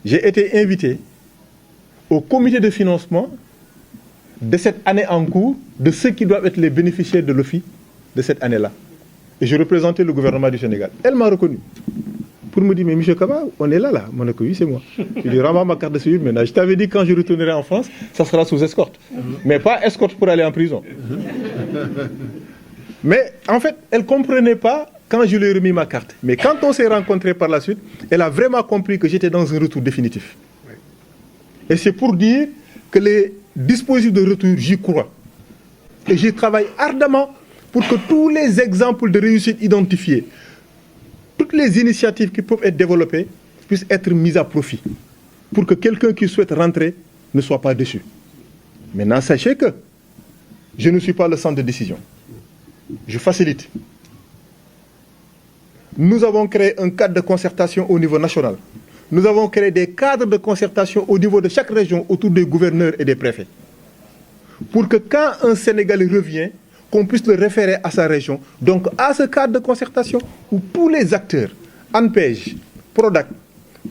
J'ai été invité au comité de financement de cette année en cours de ceux qui doivent être les bénéficiaires de l'OFI de cette année-là. Et je représentais le gouvernement du Sénégal. Elle m'a reconnu. Pour me dire, mais M. Kaba, on est là. Mon oui, c'est moi. Je lui rends ma carte de séjour maintenant. Je t'avais dit quand je retournerai en France, ça sera sous escorte. Mais pas escorte pour aller en prison. Mais en fait, elle ne comprenait pas quand je lui ai remis ma carte. Mais quand on s'est rencontrés par la suite, elle a vraiment compris que j'étais dans un retour définitif. Et c'est pour dire que les dispositifs de retour, j'y crois. Et j'y travaille ardemment pour que tous les exemples de réussite identifiés, toutes les initiatives qui peuvent être développées puissent être mises à profit. Pour que quelqu'un qui souhaite rentrer ne soit pas déçu. Maintenant, sachez que je ne suis pas le centre de décision. Je facilite. Nous avons créé un cadre de concertation au niveau national. Nous avons créé des cadres de concertation au niveau de chaque région autour des gouverneurs et des préfets. Pour que quand un Sénégalais revient, qu'on puisse le référer à sa région, donc à ce cadre de concertation où tous les acteurs, ANPEJ, PRODAC,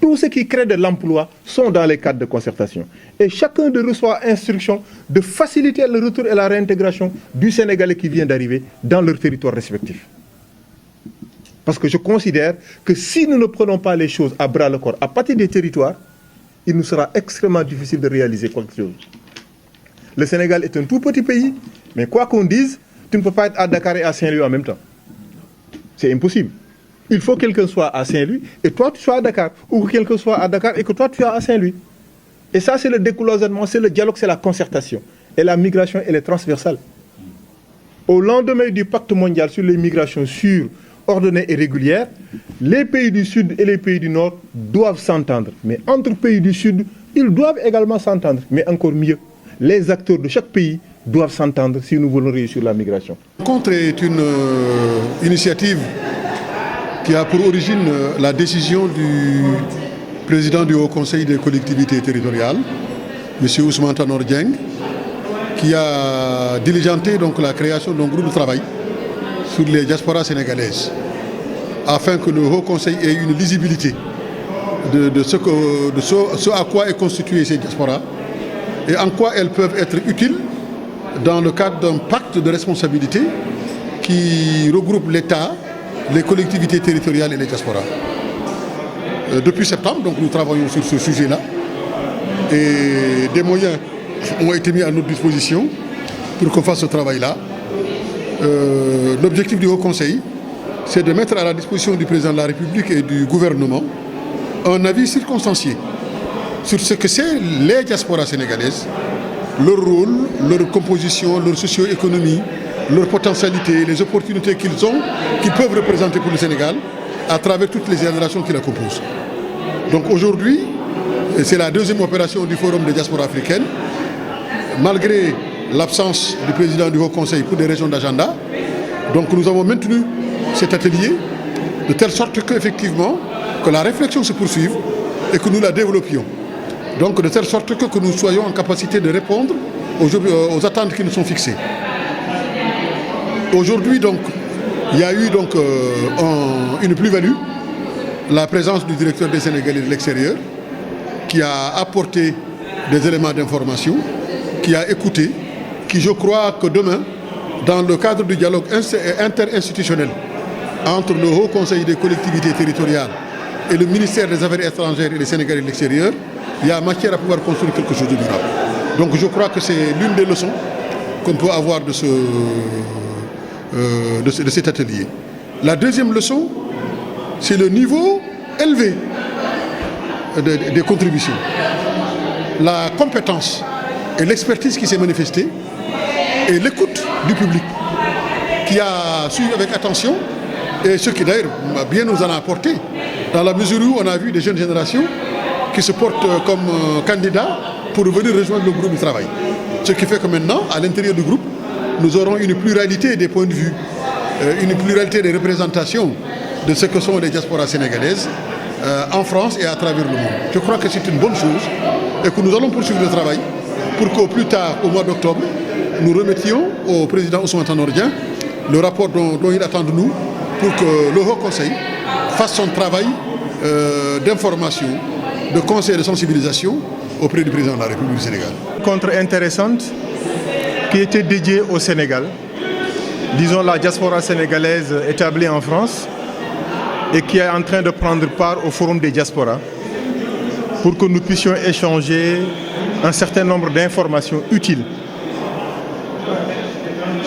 tous ceux qui créent de l'emploi sont dans les cadres de concertation. Et chacun de reçoit instruction de faciliter le retour et la réintégration du Sénégalais qui vient d'arriver dans leur territoire respectif. Parce que je considère que si nous ne prenons pas les choses à bras le corps, à partir des territoires, il nous sera extrêmement difficile de réaliser quelque chose. Le Sénégal est un tout petit pays, mais quoi qu'on dise, tu ne peux pas être à Dakar et à Saint-Louis en même temps. C'est impossible. Il faut que quelqu'un soit à Saint-Louis et toi tu sois à Dakar, ou que quelqu'un soit à Dakar et que toi tu sois à Saint-Louis. Et ça c'est le décloisonnement, c'est le dialogue, c'est la concertation. Et la migration, elle est transversale. Au lendemain du pacte mondial sur les migrations sûres, ordonnées et régulières, les pays du Sud et les pays du Nord doivent s'entendre. Mais entre pays du Sud, ils doivent également s'entendre. Mais encore mieux, les acteurs de chaque pays doivent s'entendre si nous voulons réussir la migration.
La rencontre est une initiative qui a pour origine la décision du président du Haut Conseil des collectivités territoriales, M. Ousmane Tanor Dieng, qui a diligenté donc la création d'un groupe de travail sur les diasporas sénégalaises, afin que le Haut Conseil ait une lisibilité de ce à quoi est constituée ces diasporas et en quoi elles peuvent être utiles dans le cadre d'un pacte de responsabilité qui regroupe l'État, les collectivités territoriales et les diasporas. Depuis septembre, donc, nous travaillons sur ce sujet-là et des moyens ont été mis à notre disposition pour qu'on fasse ce travail-là. L'objectif du Haut Conseil, c'est de mettre à la disposition du président de la République et du gouvernement un avis circonstancié sur ce que c'est les diasporas sénégalaises, leur rôle, leur composition, leur socio-économie, leur potentialité, les opportunités qu'ils ont, qu'ils peuvent représenter pour le Sénégal à travers toutes les générations qui la composent. Donc aujourd'hui, c'est la deuxième opération du Forum des diasporas africaines. Malgré l'absence du président du Haut Conseil pour des raisons d'agenda, donc nous avons maintenu cet atelier de telle sorte qu'effectivement, que la réflexion se poursuive et que nous la développions. Donc de telle sorte que nous soyons en capacité de répondre aux attentes qui nous sont fixées. Aujourd'hui, donc, il y a eu donc, une plus-value, la présence du directeur des Sénégalais de l'extérieur, qui a apporté des éléments d'information, qui a écouté, qui je crois que demain, dans le cadre du dialogue interinstitutionnel entre le Haut Conseil des collectivités territoriales et le ministère des Affaires étrangères et des Sénégalais de l'extérieur, il y a matière à pouvoir construire quelque chose de durable. Donc je crois que c'est l'une des leçons qu'on peut avoir de cet atelier. La deuxième leçon, c'est le niveau élevé des contributions. La compétence et l'expertise qui s'est manifestée et l'écoute du public qui a suivi avec attention et ce qui d'ailleurs bien nous en a apporté dans la mesure où on a vu des jeunes générations qui se portent comme candidats pour venir rejoindre le groupe de travail. Ce qui fait que maintenant, à l'intérieur du groupe, nous aurons une pluralité des points de vue, une pluralité des représentations de ce que sont les diasporas sénégalaises en France et à travers le monde. Je crois que c'est une bonne chose et que nous allons poursuivre le travail pour qu'au plus tard, au mois d'octobre, nous remettions au président Ousmane Tanor Dieng le rapport dont il attend de nous pour que le Haut Conseil fasse son travail d'information, de conseil et de sensibilisation auprès du président de la République du Sénégal.
Une rencontre intéressante qui était dédiée au Sénégal disons, la diaspora sénégalaise établie en France et qui est en train de prendre part au Forum des diasporas pour que nous puissions échanger un certain nombre d'informations utiles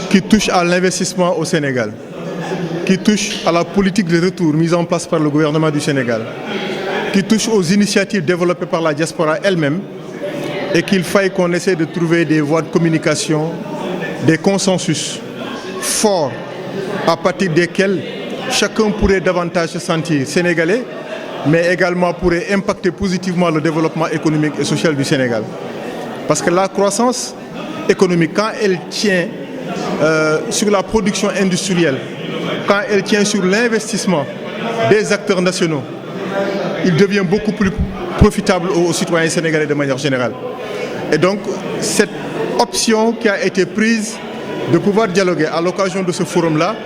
qui touchent à l'investissement au Sénégal, qui touchent à la politique de retour mise en place par le gouvernement du Sénégal, qui touchent aux initiatives développées par la diaspora elle-même, et qu'il faille qu'on essaie de trouver des voies de communication, des consensus forts à partir desquels chacun pourrait davantage se sentir sénégalais, mais également pourrait impacter positivement le développement économique et social du Sénégal. Parce que la croissance économique, quand elle tient sur la production industrielle, quand elle tient sur l'investissement des acteurs nationaux, il devient beaucoup plus profitable aux citoyens sénégalais de manière générale. Et donc, cette option qui a été prise de pouvoir dialoguer à l'occasion de ce forum-là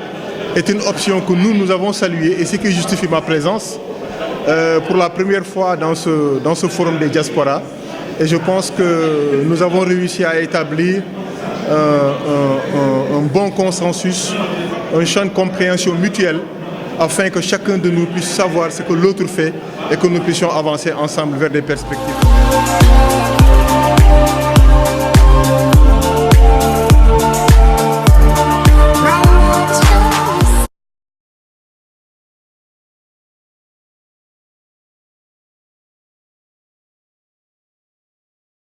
est une option que nous avons saluée et ce qui justifie ma présence pour la première fois dans ce forum des diasporas. Et je pense que nous avons réussi à établir un bon consensus, un champ de compréhension mutuelle afin que chacun de nous puisse savoir ce que l'autre fait et que nous puissions avancer ensemble vers des perspectives.